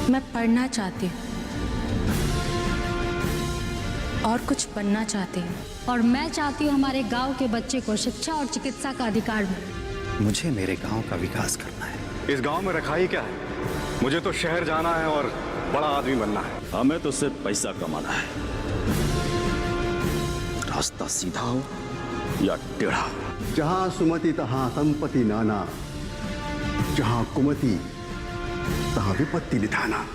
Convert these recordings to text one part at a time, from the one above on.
मैं पढ़ना चाहती हूँ और कुछ बनना चाहती हूँ। और मैं चाहती हूँ हमारे गांव के बच्चे को शिक्षा और चिकित्सा का अधिकार मिले। मुझे मेरे गांव का विकास करना है। इस गांव में रखाई क्या है? मुझे तो शहर जाना है और बड़ा आदमी बनना है। हमें तो सिर्फ पैसा कमाना है। रास्ता सीधा हो या टेढ़ा। जहां सुमति तहां संपत्ति नाना, जहां कुमति तहां विपत्ति निधाना।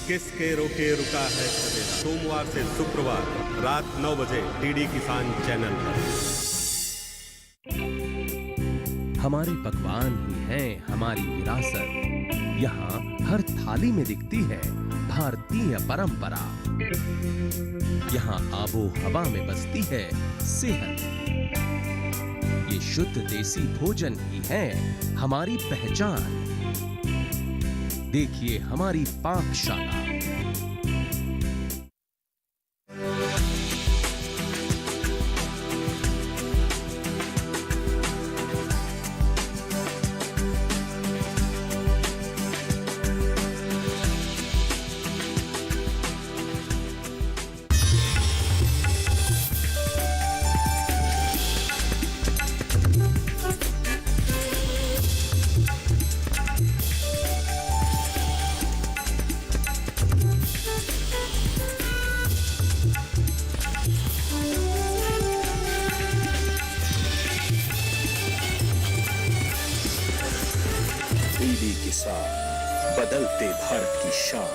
किसके रोके रुका है सवेरा, सोमवार से शुक्रवार रात 9 बजे डीडी किसान चैनल पर। हमारे पकवान ही हैं हमारी विरासत। यहाँ हर थाली में दिखती है भारतीय परंपरा। यहाँ आबो हवा में बसती है सेहत। ये शुद्ध देसी भोजन ही है हमारी पहचान। देखिए हमारी पाकशाला। डीडी किसान, बदलते भारत की शान।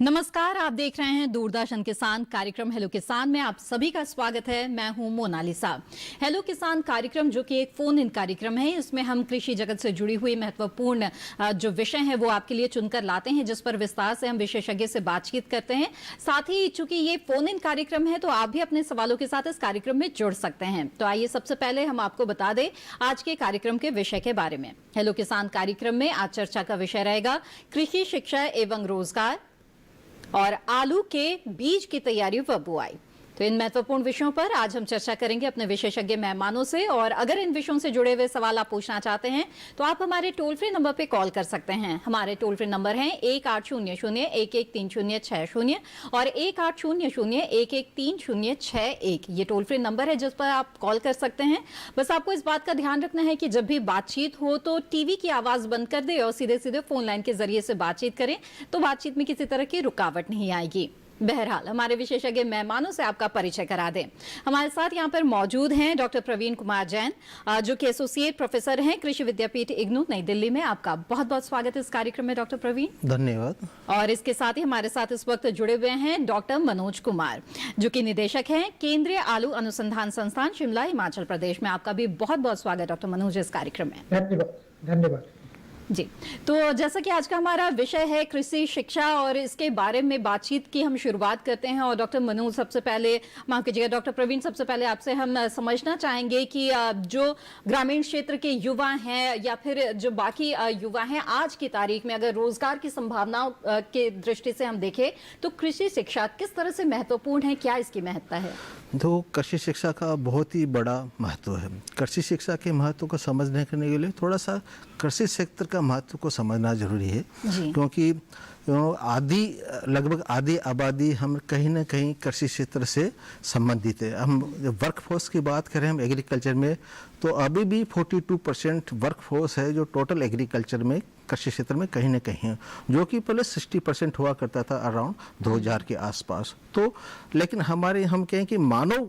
नमस्कार, आप देख रहे हैं दूरदर्शन किसान कार्यक्रम हेलो किसान में आप सभी का स्वागत है। मैं हूं मोनालिसा। हेलो किसान कार्यक्रम जो कि एक फोन इन कार्यक्रम है, इसमें हम कृषि जगत से जुड़ी हुई महत्वपूर्ण जो विषय है वो आपके लिए चुनकर लाते हैं, जिस पर विस्तार से हम विशेषज्ञ से बातचीत करते हैं। साथ ही चूंकि ये फोन इन कार्यक्रम है तो आप भी अपने सवालों के साथ इस कार्यक्रम में जुड़ सकते हैं। तो आइए सबसे पहले हम आपको बता दें आज के कार्यक्रम के विषय के बारे में। हेलो किसान कार्यक्रम में आज चर्चा का विषय रहेगा कृषि शिक्षा एवं रोजगार और आलू के बीज की तैयारी व बुआई। तो इन महत्वपूर्ण विषयों पर आज हम चर्चा करेंगे अपने विशेषज्ञ मेहमानों से। और अगर इन विषयों से जुड़े हुए सवाल आप पूछना चाहते हैं तो आप हमारे टोल फ्री नंबर पे कॉल कर सकते हैं। हमारे टोल फ्री नंबर हैं 1800-113060 और 1800-113061। ये टोल फ्री नंबर है जिस पर आप कॉल कर सकते हैं। बस आपको इस बात का ध्यान रखना है कि जब भी बातचीत हो तो टीवी की आवाज बंद कर दे और सीधे सीधे फोन लाइन के जरिए से बातचीत करें, तो बातचीत में किसी तरह की रुकावट नहीं आएगी। बहरहाल हमारे विशेषज्ञ मेहमानों से आपका परिचय करा दें। हमारे साथ यहाँ पर मौजूद हैं डॉक्टर प्रवीण कुमार जैन, जो कि एसोसिएट प्रोफेसर हैं कृषि विद्यापीठ इग्नू नई दिल्ली में। आपका बहुत बहुत स्वागत है इस कार्यक्रम में डॉक्टर प्रवीण। धन्यवाद। और इसके साथ ही हमारे साथ इस वक्त जुड़े हुए हैं डॉक्टर मनोज कुमार, जो कि निदेशक हैं केंद्रीय आलू अनुसंधान संस्थान शिमला हिमाचल प्रदेश में। आपका भी बहुत बहुत स्वागत डॉक्टर मनोज इस कार्यक्रम में। धन्यवाद जी। तो जैसा कि आज का हमारा विषय है कृषि शिक्षा और इसके बारे में बातचीत की हम शुरुआत करते हैं। और डॉक्टर मनोज सबसे पहले, माफ कीजिएगा डॉक्टर प्रवीण, सबसे पहले आपसे हम समझना चाहेंगे कि जो ग्रामीण क्षेत्र के युवा हैं या फिर जो बाकी युवा हैं, आज की तारीख में अगर रोजगार की संभावनाओं के दृष्टि से हम देखें तो कृषि शिक्षा किस तरह से महत्वपूर्ण है, क्या इसकी महत्ता है? तो कृषि शिक्षा का बहुत ही बड़ा महत्व है। कृषि शिक्षा के महत्व को समझने के लिए थोड़ा सा कृषि क्षेत्र का महत्व को समझना जरूरी है, क्योंकि लगभग आधी आबादी हम कहीं ना कहीं कृषि क्षेत्र से संबंधित है। हम जब वर्कफोर्स की बात करें हम एग्रीकल्चर में, तो अभी भी 42% वर्कफोर्स है जो टोटल एग्रीकल्चर में कृषि क्षेत्र में कहीं ना कहीं है, जो कि पहले 60% हुआ करता था अराउंड 2000 के आसपास। तो लेकिन हम कहें कि मानव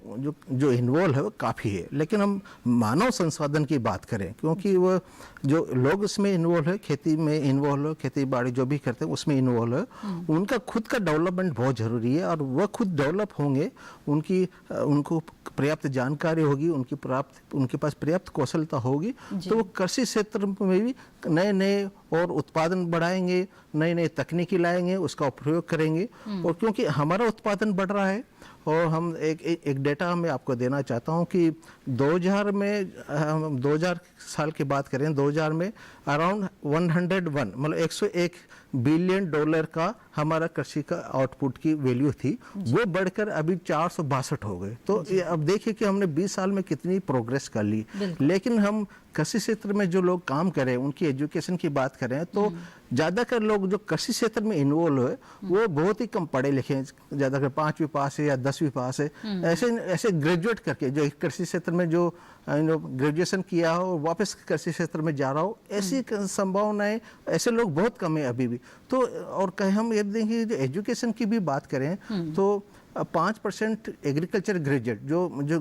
जो इन्वॉल्व है वो काफ़ी है, लेकिन हम मानव संसाधन की बात करें, क्योंकि वो जो लोग इसमें इन्वॉल्व है, खेती में इन्वॉल्व है, खेती बाड़ी जो भी करते हैं उसमें इन्वॉल्व है, उनका खुद का डेवलपमेंट बहुत ज़रूरी है। और वह खुद डेवलप होंगे, उनको पर्याप्त जानकारी होगी, उनके पास पर्याप्त कौशलता होगी, तो वो कृषि क्षेत्र में भी नए और उत्पादन बढ़ाएंगे, नई तकनीकी लाएंगे, उसका उपयोग करेंगे। और क्योंकि हमारा उत्पादन बढ़ रहा है, और हम एक डेटा मैं आपको देना चाहता हूं कि 2000 में, हम 2000 साल की बात करें, 2000 में अराउंड 101 मतलब $101 बिलियन का हमारा कृषि का आउटपुट की वैल्यू थी, वो बढ़कर अभी 462 हो गए। तो ये अब देखिए कि हमने 20 साल में कितनी प्रोग्रेस कर ली। लेकिन हम कृषि क्षेत्र में जो लोग काम करें, उनकी एजुकेशन की बात करें, तो ज़्यादातर लोग जो कृषि क्षेत्र में इन्वॉल्व है वो बहुत ही कम पढ़े लिखे हैं, ज़्यादातर 5वीं पास है या 10वीं पास है, ऐसे ग्रेजुएट करके जो कृषि क्षेत्र में जो ग्रेजुएशन किया हो वापस कृषि क्षेत्र में जा रहा हो, ऐसी संभावनाएं, ऐसे लोग बहुत कम है अभी भी। तो और कहें हम ये देखें, जो एजुकेशन की भी बात करें तो 5% एग्रीकल्चर ग्रेजुएट जो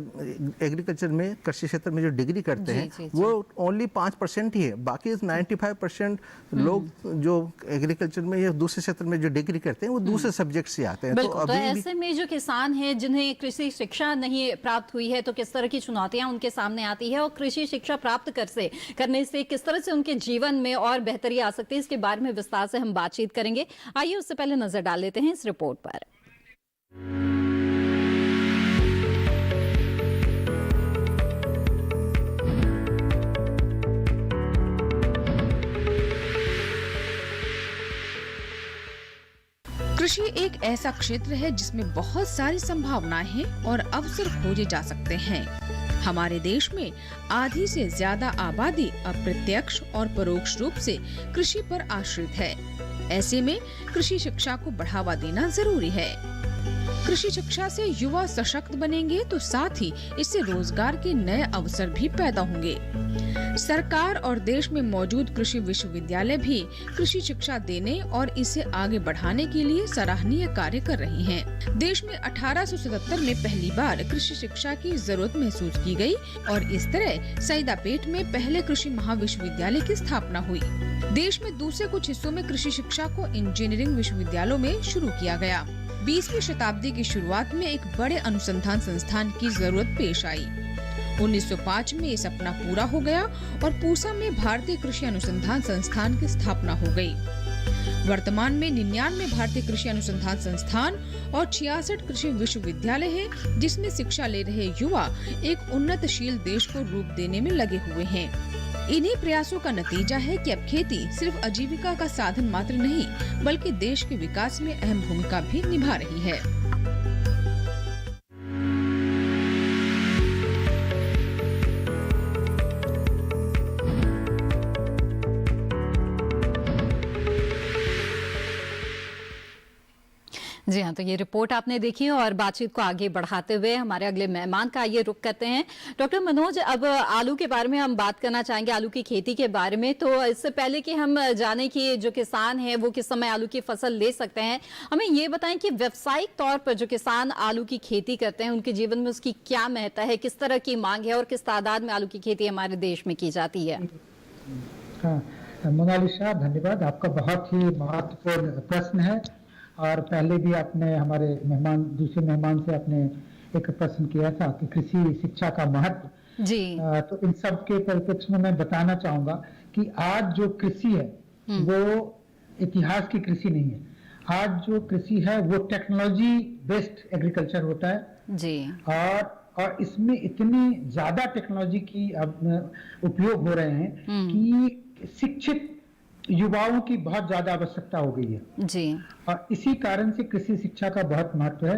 एग्रीकल्चर में कृषि क्षेत्र में जो डिग्री करते हैं वो ओनली 5% ही है। बाकी 95% लोग जो एग्रीकल्चर में या दूसरे क्षेत्र में जो डिग्री करते हैं वो दूसरे सब्जेक्ट से आते हैं। तो ऐसे में जो किसान हैं जिन्हें कृषि शिक्षा नहीं प्राप्त हुई है, तो किस तरह की चुनौतियां उनके सामने आती है, और कृषि शिक्षा प्राप्त करने से किस तरह से उनके जीवन में और बेहतरी आ सकती है, इसके बारे में विस्तार से हम बातचीत करेंगे। आइए उससे पहले नजर डाल लेते हैं इस रिपोर्ट पर। कृषि एक ऐसा क्षेत्र है जिसमें बहुत सारी संभावनाएं हैं और अवसर खोजे जा सकते हैं। हमारे देश में आधी से ज्यादा आबादी अप्रत्यक्ष और परोक्ष रूप से कृषि पर आश्रित है। ऐसे में कृषि शिक्षा को बढ़ावा देना जरूरी है। कृषि शिक्षा से युवा सशक्त बनेंगे तो साथ ही इससे रोजगार के नए अवसर भी पैदा होंगे। सरकार और देश में मौजूद कृषि विश्वविद्यालय भी कृषि शिक्षा देने और इसे आगे बढ़ाने के लिए सराहनीय कार्य कर रही हैं। देश में 1877 में पहली बार कृषि शिक्षा की जरूरत महसूस की गई और इस तरह सईदापेट में पहले कृषि महाविश्वविद्यालय की स्थापना हुई। देश में दूसरे कुछ हिस्सों में कृषि शिक्षा को इंजीनियरिंग विश्वविद्यालयों में शुरू किया गया। 20वीं शताब्दी की शुरुआत में एक बड़े अनुसंधान संस्थान की जरूरत पेश आई। 1905 में ये सपना पूरा हो गया और पूसा में भारतीय कृषि अनुसंधान संस्थान की स्थापना हो गई। वर्तमान में 99 भारतीय कृषि अनुसंधान संस्थान और 66 कृषि विश्वविद्यालय हैं, जिसमें शिक्षा ले रहे युवा एक उन्नतशील देश को रूप देने में लगे हुए हैं। इन्हीं प्रयासों का नतीजा है कि अब खेती सिर्फ आजीविका का साधन मात्र नहीं, बल्कि देश के विकास में अहम भूमिका भी निभा रही है। जी हाँ, तो ये रिपोर्ट आपने देखी और बातचीत को आगे बढ़ाते हुए हमारे अगले मेहमान का ये रुख करते हैं। डॉक्टर मनोज, अब आलू के बारे में हम बात करना चाहेंगे, आलू की खेती के बारे में। तो इससे पहले कि हम जाने कि जो किसान है वो किस समय आलू की फसल ले सकते हैं, हमें ये बताएं कि व्यावसायिक तौर पर जो किसान आलू की खेती करते हैं उनके जीवन में उसकी क्या महत्व है, किस तरह की मांग है और किस तादाद में आलू की खेती हमारे देश में की जाती है? मोनालिसा, धन्यवाद। आपका बहुत ही महत्वपूर्ण प्रश्न है और पहले भी आपने हमारे दूसरे मेहमान से आपने एक प्रश्न किया था कि कृषि शिक्षा का महत्व जी। तो इन सब के परिप्रेक्ष्य में मैं बताना चाहूंगा कि आज जो कृषि है वो इतिहास की कृषि नहीं है। आज जो कृषि है वो टेक्नोलॉजी बेस्ड एग्रीकल्चर होता है जी। और इसमें इतनी ज्यादा टेक्नोलॉजी की उपयोग हो रहे हैं कि शिक्षित युवाओं की बहुत ज्यादा आवश्यकता हो गई है जी। और इसी कारण से कृषि शिक्षा का बहुत महत्व है।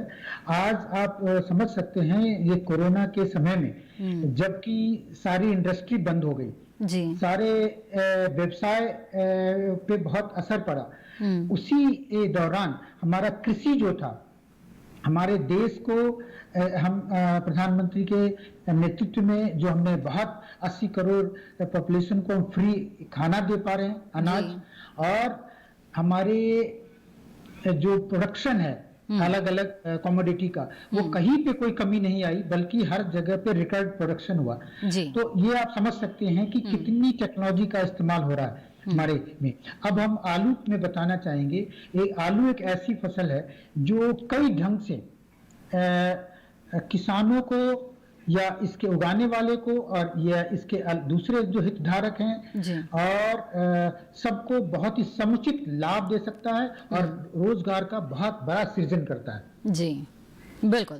आज आप समझ सकते हैं ये कोरोना के समय में जबकि सारी इंडस्ट्री बंद हो गई जी, सारे व्यवसाय पे बहुत असर पड़ा, उसी दौरान हमारा कृषि जो था हमारे देश को हम प्रधानमंत्री के नेतृत्व में जो हमने बहुत 80 करोड़ पॉपुलेशन को हम फ्री खाना दे पा रहे हैं, अनाज, और हमारे जो प्रोडक्शन है अलग अलग कमोडिटी का, वो कहीं पे कोई कमी नहीं आई, बल्कि हर जगह पे रिकॉर्ड प्रोडक्शन हुआ। तो ये आप समझ सकते हैं कि कितनी टेक्नोलॉजी का इस्तेमाल हो रहा है हमारे में। अब हम आलू में बताना चाहेंगे, आलू एक ऐसी फसल है जो कई ढंग से किसानों को या इसके उगाने वाले को और या इसके दूसरे जो हितधारक हैं और सबको बहुत ही समुचित लाभ दे सकता है और रोजगार का बहुत बड़ा सृजन करता है। जी बिल्कुल।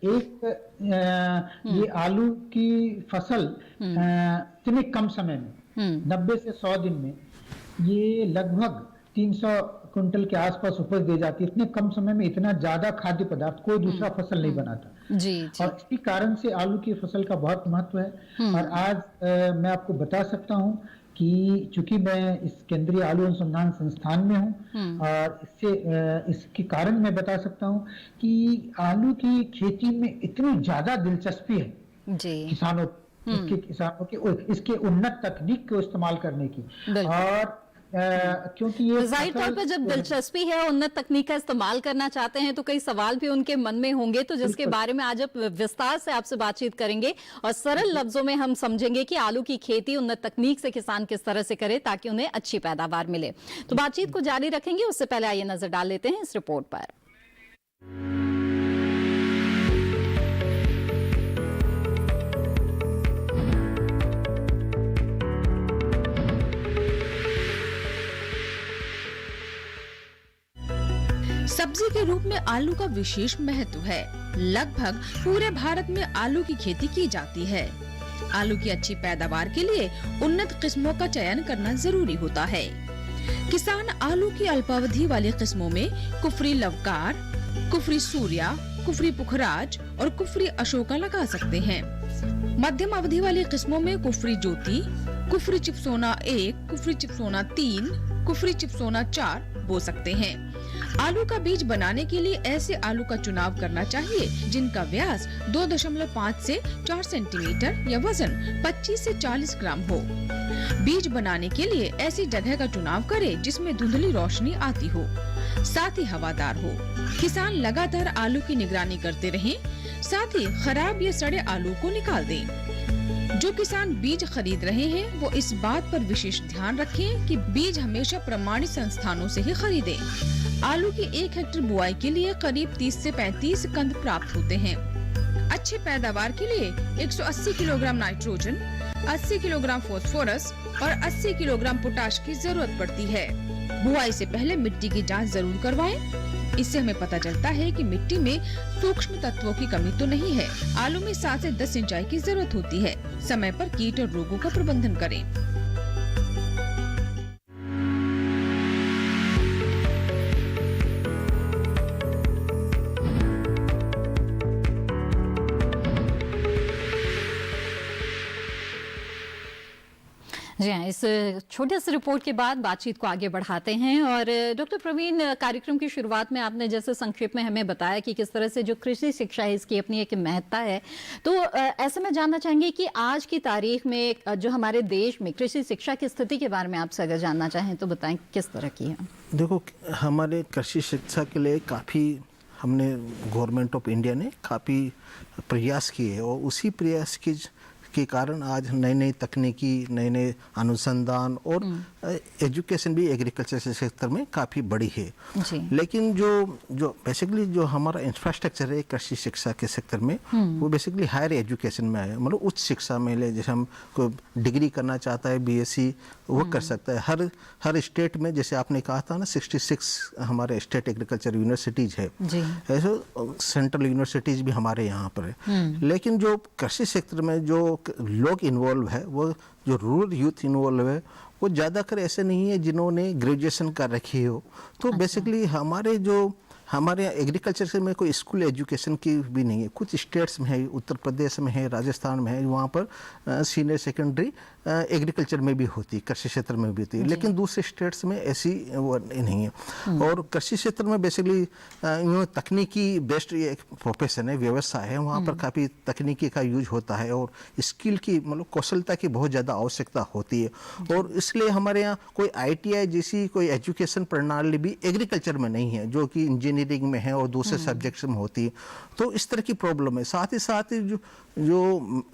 ये आलू की फसल इतने कम समय में 90 से 100 दिन में ये लगभग 300 क्विंटल के आसपास उपज दे जाती है। इतने कम समय में इतना ज्यादा खाद्य पदार्थ कोई दूसरा फसल नहीं बनाता। जी। और इसी कारण से आलू की फसल का बहुत महत्व है। और आज मैं आपको बता सकता हूँ कि चूंकि मैं इस केंद्रीय आलू अनुसंधान संस्थान में हूँ और इसके कारण मैं बता सकता हूँ कि आलू की खेती में इतनी ज्यादा दिलचस्पी है किसानों की इसके उन्नत तकनीक को इस्तेमाल करने की। और क्योंकि ये जाहिर तौर पर जब दिलचस्पी है, उन्नत तकनीक का इस्तेमाल करना चाहते हैं, तो कई सवाल भी उनके मन में होंगे, तो जिसके बारे में आज विस्तार से आपसे बातचीत करेंगे और सरल लफ्जों में हम समझेंगे कि आलू की खेती उन्नत तकनीक से किसान किस तरह से करे ताकि उन्हें अच्छी पैदावार मिले। तो बातचीत को जारी रखेंगे, उससे पहले आइए नजर डाल लेते हैं इस रिपोर्ट पर। सब्जी के रूप में आलू का विशेष महत्व है। लगभग पूरे भारत में आलू की खेती की जाती है। आलू की अच्छी पैदावार के लिए उन्नत किस्मों का चयन करना जरूरी होता है। किसान आलू की अल्पावधि वाली किस्मों में कुफरी लवकार, कुफरी सूर्या, कुफरी पुखराज और कुफरी अशोका लगा सकते हैं। मध्यम अवधि वाली किस्मों में कुफरी ज्योति, कुफरी चिपसोना 1, कुफरी चिपसोना 3, कुफरी चिपसोना 4 बो सकते हैं। आलू का बीज बनाने के लिए ऐसे आलू का चुनाव करना चाहिए जिनका व्यास 2.5 से 4 सेंटीमीटर या वजन 25 से 40 ग्राम हो। बीज बनाने के लिए ऐसी जगह का चुनाव करें जिसमें धुंधली रोशनी आती हो, साथ ही हवादार हो। किसान लगातार आलू की निगरानी करते रहें, साथ ही खराब या सड़े आलू को निकाल दें। जो किसान बीज खरीद रहे हैं वो इस बात पर विशेष ध्यान रखें कि बीज हमेशा प्रमाणित संस्थानों से ही खरीदें। आलू की 1 हेक्टेयर बुआई के लिए करीब 30 से 35 कंद प्राप्त होते हैं। अच्छी पैदावार के लिए 180 किलोग्राम नाइट्रोजन, 80 किलोग्राम फास्फोरस और 80 किलोग्राम पोटाश की जरूरत पड़ती है। बुआई से पहले मिट्टी की जांच जरूर करवाएं। इससे हमें पता चलता है कि मिट्टी में सूक्ष्म तत्वों की कमी तो नहीं है। आलू में 7 से 10 सिंचाई की जरूरत होती है। समय पर कीट और रोगों का प्रबंधन करें। जी हाँ, इस छोटे से रिपोर्ट के बाद बातचीत को आगे बढ़ाते हैं। और डॉक्टर प्रवीण, कार्यक्रम की शुरुआत में आपने जैसे संक्षेप में हमें बताया कि किस तरह से जो कृषि शिक्षा है इसकी अपनी एक महत्ता है, तो ऐसे में जानना चाहेंगे कि आज की तारीख में जो हमारे देश में कृषि शिक्षा की स्थिति के बारे में आपसे अगर जानना चाहें तो बताएं किस तरह की है। देखो, हमारे कृषि शिक्षा के लिए काफ़ी हमने गवर्नमेंट ऑफ इंडिया ने काफ़ी प्रयास किए और उसी प्रयास के कारण आज नई नई तकनीकी, नए नए अनुसंधान और एजुकेशन भी एग्रीकल्चर सेक्टर में काफ़ी बड़ी है। लेकिन जो बेसिकली जो हमारा इंफ्रास्ट्रक्चर है कृषि शिक्षा के सेक्टर में, वो बेसिकली हायर एजुकेशन में है, मतलब उच्च शिक्षा में ले। जैसे हम कोई डिग्री करना चाहता है BSc, वो कर सकता है। हर स्टेट में, जैसे आपने कहा था ना, 66 हमारे स्टेट एग्रीकल्चर यूनिवर्सिटीज़ है, ऐसे सेंट्रल यूनिवर्सिटीज़ भी हमारे यहाँ पर है। लेकिन जो कृषि सेक्टर में जो लोग इन्वॉल्व है, वो जो रूरल यूथ इन्वॉल्व है, वो ज़्यादातर ऐसे नहीं है जिन्होंने ग्रेजुएशन कर रखी हो। तो बेसिकली हमारे एग्रीकल्चर में कोई स्कूल एजुकेशन की भी नहीं है। कुछ स्टेट्स में है, उत्तर प्रदेश में है, राजस्थान में है, वहाँ पर सीनियर सेकेंडरी एग्रीकल्चर में भी होती है, कृषि क्षेत्र में भी होती है, लेकिन दूसरे स्टेट्स में ऐसी वो नहीं है। और कृषि क्षेत्र में बेसिकली तकनीकी बेस्ड एक प्रोफेशन है, व्यवसाय है, वहाँ पर काफ़ी तकनीकी का यूज होता है और स्किल की मतलब कौशलता की बहुत ज़्यादा आवश्यकता होती है। और इसलिए हमारे यहाँ कोई ITI जैसी कोई एजुकेशन प्रणाली भी एग्रीकल्चर में नहीं है, जो कि इंजीनियरिंग में है और दूसरे सब्जेक्ट्स में होती है। तो इस तरह की प्रॉब्लम है। साथ ही जो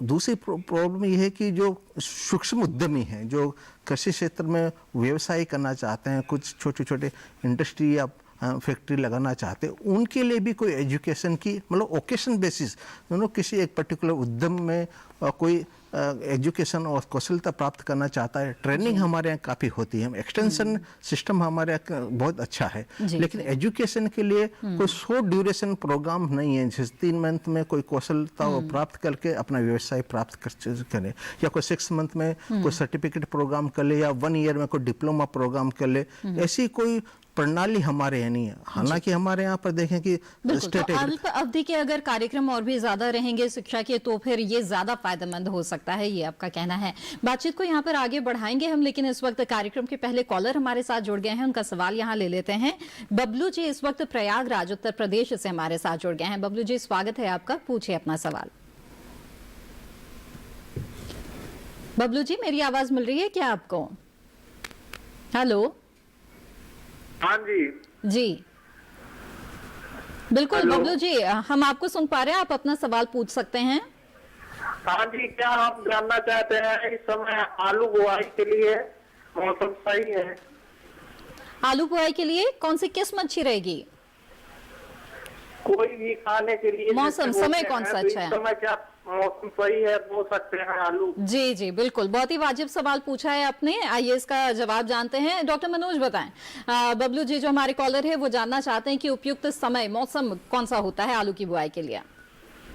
दूसरी प्रॉब्लम ये है कि जो सूक्ष्म उद्यमी हैं, जो कृषि क्षेत्र में व्यवसाय करना चाहते हैं, कुछ छोटे छोटे इंडस्ट्री या फैक्ट्री लगाना चाहते हैं, उनके लिए भी कोई एजुकेशन की मतलब ओकेशन बेसिस किसी एक पर्टिकुलर उद्यम में कोई एजुकेशन और कौशलता प्राप्त करना चाहता है, ट्रेनिंग हमारे यहाँ काफ़ी होती है। एक्सटेंशन सिस्टम हमारे यहाँ बहुत अच्छा है, लेकिन एजुकेशन के लिए कोई शॉर्ट ड्यूरेशन प्रोग्राम नहीं है जिस 3 मंथ में कोई कौशलता प्राप्त करके अपना व्यवसाय प्राप्त करे, या कोई 6 मंथ में कोई सर्टिफिकेट प्रोग्राम कर ले, या 1 ईयर में कोई डिप्लोमा प्रोग्राम कर ले। ऐसी कोई प्रणाली हमारे यहाँ नहीं है। हालांकि हमारे यहाँ पर देखें कि तो अल्प अवधि के अगर कार्यक्रम और भी ज्यादा रहेंगे शिक्षा के, तो फिर ये ज्यादा फायदेमंद हो सकता है, ये आपका कहना है। बातचीत को यहाँ पर आगे बढ़ाएंगे हम, लेकिन इस वक्त कार्यक्रम के पहले कॉलर हमारे साथ जुड़ गए हैं, उनका सवाल यहाँ ले लेते हैं। बबलू जी इस वक्त प्रयागराज उत्तर प्रदेश से हमारे साथ जुड़ गए हैं। बबलू जी स्वागत है आपका, पूछिए अपना सवाल। बबलू जी मेरी आवाज मिल रही है क्या आपको? हेलो। हाँ जी जी बिल्कुल बबलू जी, हम आपको सुन पा रहे हैं, आप अपना सवाल पूछ सकते हैं। हाँ जी, क्या आप जानना चाहते हैं इस समय आलू बुआई के लिए मौसम सही है? आलू बुआई के लिए कौन सी किस्म अच्छी रहेगी? कोई भी खाने के लिए मौसम समय कौन सा अच्छा है? समय क्या मौसम सही है, बो सकते हैं आलू? जी जी बिल्कुल, बहुत ही वाजिब सवाल पूछा है आपने, आइए इसका जवाब जानते हैं। डॉक्टर मनोज बताएं, बबलू जी जो हमारे कॉलर है वो जानना चाहते हैं कि उपयुक्त समय मौसम कौन सा होता है आलू की बुआई के लिए?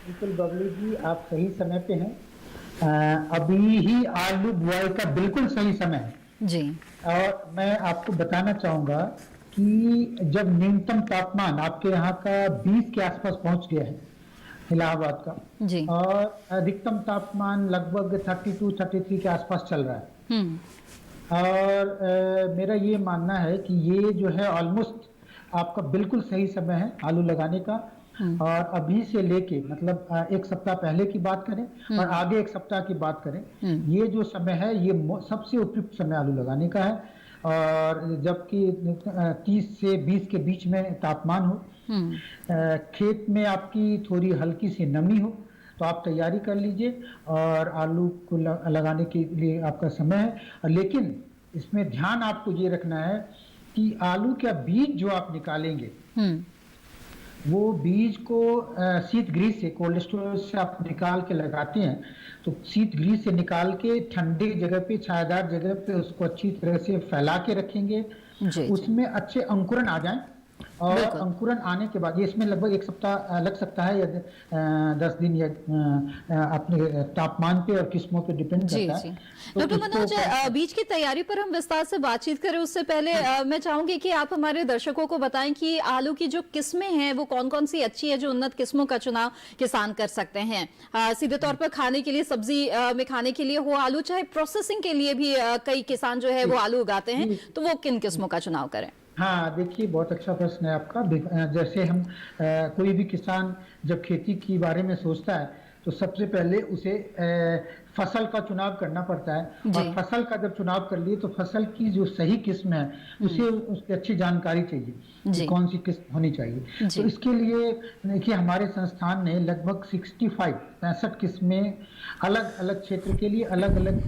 बिल्कुल बबलू जी, आप सही समय पे हैं। अभी ही आलू बुआई का बिल्कुल सही समय है जी। और मैं आपको बताना चाहूंगा कि जब न्यूनतम तापमान आपके यहाँ का 20 के आसपास पहुंच गया है इलाहाबाद का जी, और अधिकतम तापमान लगभग 32-33 के आसपास चल रहा है, और मेरा ये मानना है कि ये जो है ऑलमोस्ट आपका बिल्कुल सही समय है आलू लगाने का। और अभी से लेके मतलब 1 सप्ताह पहले की बात करें और आगे 1 सप्ताह की बात करें, ये जो समय है ये सबसे उपयुक्त समय आलू लगाने का है। और जबकि 30 से 20 के बीच में तापमान हो, खेत में आपकी थोड़ी हल्की सी नमी हो, तो आप तैयारी कर लीजिए और आलू को लगाने के लिए आपका समय है। लेकिन इसमें ध्यान आपको ये रखना है कि आलू का बीज जो आप निकालेंगे वो बीज को शीत गृह से, कोल्ड स्टोरेज से आप निकाल के लगाते हैं, तो शीत गृह से निकाल के ठंडे जगह पे, छायादार जगह पे उसको अच्छी तरह से फैला के रखेंगे, उसमें अच्छे अंकुरन आ जाएं। और अंकुरन आने के बाद ये इसमें लगभग 1 सप्ताह लग सकता है या 10 दिन या अपने तापमान पे और किस्मों पे डिपेंड करता है। डॉक्टर मनोज, बीज की तैयारी पर हम विस्तार से बातचीत करें उससे पहले मैं चाहूंगी कि आप हमारे दर्शकों को बताएं कि आलू की जो किस्में हैं वो कौन कौन सी अच्छी है, जो उन्नत किस्मों का चुनाव किसान कर सकते हैं। सीधे तौर पर खाने के लिए, सब्जी में खाने के लिए हो आलू, चाहे प्रोसेसिंग के लिए भी कई किसान जो है वो आलू उगाते हैं, तो वो किन किस्मों का चुनाव करें? हाँ देखिए, बहुत अच्छा प्रश्न है आपका। जैसे हम कोई भी किसान जब खेती के बारे में सोचता है तो सबसे पहले उसे फसल का चुनाव करना पड़ता है, और फसल का जब चुनाव कर लिए तो फसल की जो सही किस्म है उसे उसकी अच्छी जानकारी चाहिए कि कौन सी किस्म होनी चाहिए। तो इसके लिए देखिए हमारे संस्थान ने लगभग 65 किस्में अलग अलग क्षेत्र के लिए, अलग अलग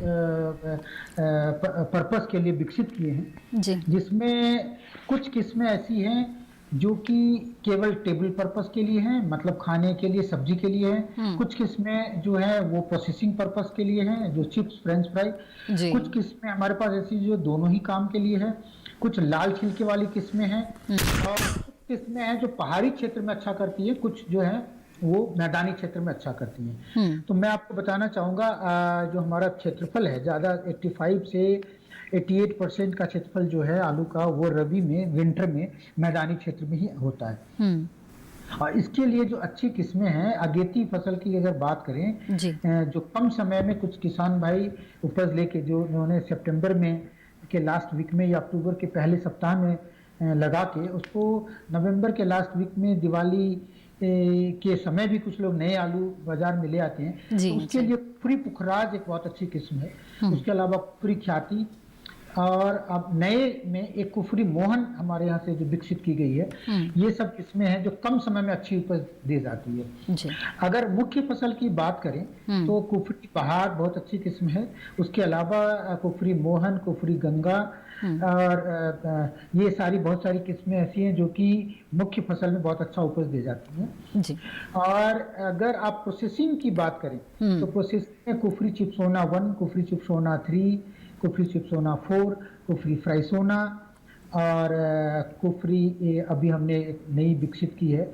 पर्पस के लिए विकसित किए हैं, जिसमें कुछ किस्में ऐसी हैं जो कि केवल टेबल पर्पस के लिए हैं, मतलब खाने के लिए, सब्जी के लिए हैं। कुछ किस्में जो है वो प्रोसेसिंग पर्पस के लिए हैं, जो चिप्स, फ्रेंच फ्राई। कुछ किस्में हमारे पास ऐसी जो दोनों ही काम के लिए है। कुछ लाल छिलके वाली किस्में हैं, और कुछ किस्में हैं जो पहाड़ी क्षेत्र में अच्छा करती है, कुछ जो है वो मैदानी क्षेत्र में अच्छा करती हैं। तो मैं आपको बताना चाहूँगा जो हमारा क्षेत्रफल है, ज़्यादा 85 से 88% का क्षेत्रफल जो है आलू का, वो रबी में, विंटर में मैदानी क्षेत्र में ही होता है। और इसके लिए जो अच्छी किस्में हैं, अगेती फसल की अगर बात करें जी। जो कम समय में कुछ किसान भाई उपज लेके जो उन्होंने सितंबर में के लास्ट वीक में या अक्टूबर के पहले सप्ताह में लगा के उसको नवंबर के लास्ट वीक में दिवाली के समय भी कुछ लोग नए आलू बाजार में ले आते हैं, तो उसके लिए कुफरी पुखराज एक बहुत अच्छी किस्म है। उसके अलावा कुफरी ख्याति और अब नए में एक कुफरी मोहन हमारे यहाँ से जो विकसित की गई है, ये सब किस्में हैं जो कम समय में अच्छी उपज दे जाती है। जी। अगर मुख्य फसल की बात करें तो कुफरी बहार बहुत अच्छी किस्म है। उसके अलावा कुफरी मोहन, कुफरी गंगा और ये सारी बहुत सारी किस्में ऐसी हैं जो कि मुख्य फसल में बहुत अच्छा उपज दे जाती हैं। जी। और अगर आप प्रोसेसिंग की बात करें तो प्रोसेसिंग में कुफरी चिप्सोना 1, कुफरी चिप्सोना 3, कुफरी चिप्सोना 4, कुफरी फ्राइसोना और कुफरी अभी हमने एक नई विकसित की है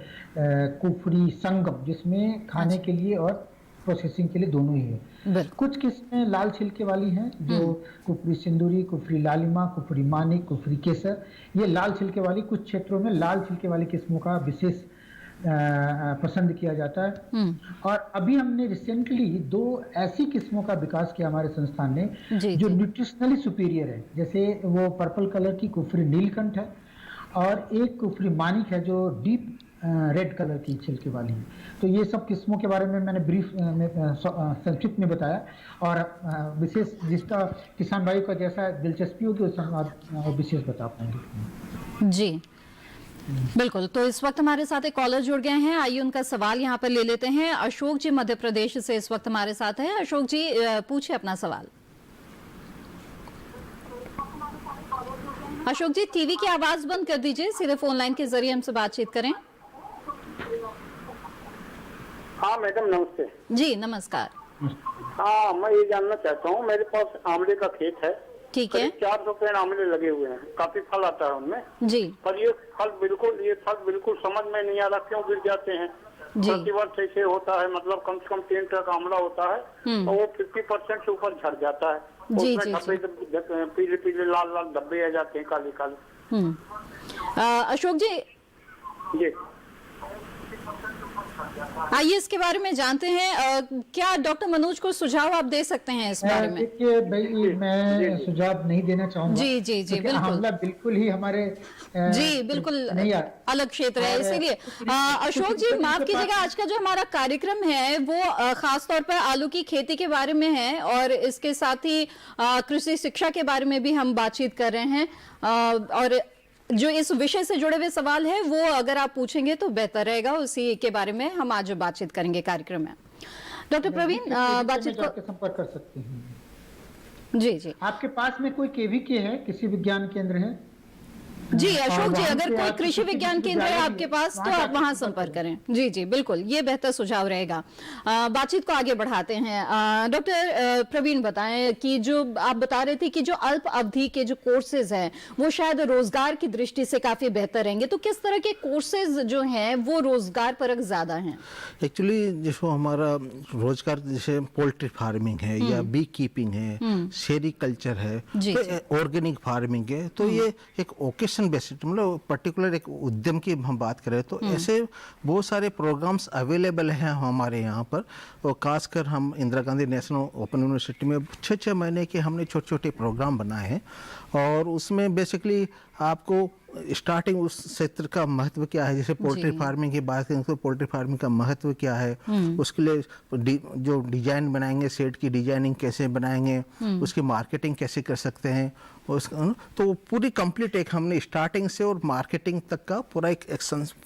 कुफरी संगम, जिसमें खाने के लिए और प्रोसेसिंग के लिए दोनों ही है। कुछ किस्में लाल छिलके वाली हैं जो कुफरी सिंदूरी, कुफरी लालिमा, कुफरी मानिक, कुफरी केसर, ये लाल छिलके वाली, कुछ क्षेत्रों में लाल छिलके वाली किस्मों का विशेष पसंद किया जाता है। और अभी हमने रिसेंटली 2 ऐसी किस्मों का विकास किया हमारे संस्थान ने जो न्यूट्रिशनली सुपीरियर है। जैसे वो पर्पल कलर की कुफरी नीलकंठ है और एक कुफरी मानिक है जो डीप रेड कलर की छिलके वाली है। तो ये सब किस्मों के बारे में मैंने ब्रीफ में संक्षिप्त में बताया और विशेष जिसका किसान भाई का जैसा दिलचस्पी होगी उस हम विशेष बता पाएंगे। जी बिल्कुल। तो इस वक्त हमारे साथ एक कॉलर जुड़ गए हैं, आइए उनका सवाल यहाँ पर ले लेते हैं। अशोक जी मध्य प्रदेश से इस वक्त हमारे साथ है। अशोक जी पूछे अपना सवाल। अशोक जी टीवी की आवाज बंद कर दीजिए, सीधे फोन लाइन के जरिए हमसे बातचीत करें। हाँ मैडम नमस्ते। जी नमस्कार। हाँ मैं ये जानना चाहता हूँ, मेरे पास आंवले का खेत है। ठीक है। 400 पेड़ आंवले लगे हुए हैं, काफी फल आता है उनमें। जी। पर ये फल बिल्कुल समझ में नहीं आ रहा क्यों गिर जाते हैं। प्रतिवर्ष ऐसे होता है, मतलब कम से कम 3 ट्रक आंवला होता है तो वो 50% से ऊपर झड़ जाता है। जी, उसमें पीले पीले लाल लाल धब्बे आ जाते हैं, काले काले। अशोक जी आइए इसके बारे में जानते हैं। क्या डॉक्टर मनोज को सुझाव आप दे सकते हैं इस बारे में? देखिए भाई मैं सुझाव नहीं देना चाहूंगा। जी जी जी बिल्कुल। हमला बिल्कुल ही हमारे जी बिल्कुल अलग क्षेत्र है, इसीलिए अशोक जी माफ कीजिएगा, आज का जो हमारा कार्यक्रम है वो खासतौर पर आलू की खेती के बारे में है और इसके साथ ही कृषि शिक्षा के बारे में भी हम बातचीत कर रहे हैं। और जो इस विषय से जुड़े हुए सवाल है वो अगर आप पूछेंगे तो बेहतर रहेगा, उसी के बारे में हम आज बातचीत करेंगे कार्यक्रम में। डॉक्टर प्रवीण बातचीत को संपर्क कर सकते हैं। जी जी। आपके पास में कोई केवीके है, कृषि विज्ञान केंद्र है? जी अशोक जी, अगर कोई कृषि विज्ञान केंद्र है आपके पास तो आप वहां संपर्क करें। जी जी बिल्कुल, ये बेहतर सुझाव रहेगा। बातचीत को आगे बढ़ाते हैं। डॉक्टर प्रवीण बताएं कि जो आप बता रहे थे कि जो अल्प अवधि के जो कोर्सेज हैं वो शायद रोजगार की दृष्टि से काफी बेहतर रहेंगे, तो किस तरह के कोर्सेज जो हैं वो रोजगार परक ज्यादा हैं? एक्चुअली जो हमारा रोजगार जैसे पोल्ट्री फार्मिंग है या बी कीपिंग है, सेरिकल्चर है, ऑर्गेनिक फार्मिंग है, तो ये एक ओकेशन बेसिक मतलब पर्टिकुलर एक उद्यम की हम बात करें तो ऐसे बहुत सारे प्रोग्राम्स अवेलेबल हैं हमारे यहाँ पर। और खासकर हम Indira Gandhi national open university में 6 महीने के हमने छोटे छोटे प्रोग्राम बनाए हैं और उसमें बेसिकली आपको स्टार्टिंग उस क्षेत्र का महत्व क्या है, जैसे पोल्ट्री फार्मिंग की बात करें तो पोल्ट्री फार्मिंग का महत्व क्या है, उसके लिए जो डिजाइन बनाएंगे, सेट की डिजाइनिंग कैसे बनाएंगे, उसकी मार्केटिंग कैसे कर सकते हैं, तो पूरी कंप्लीट एक हमने स्टार्टिंग से और मार्केटिंग तक का पूरा एक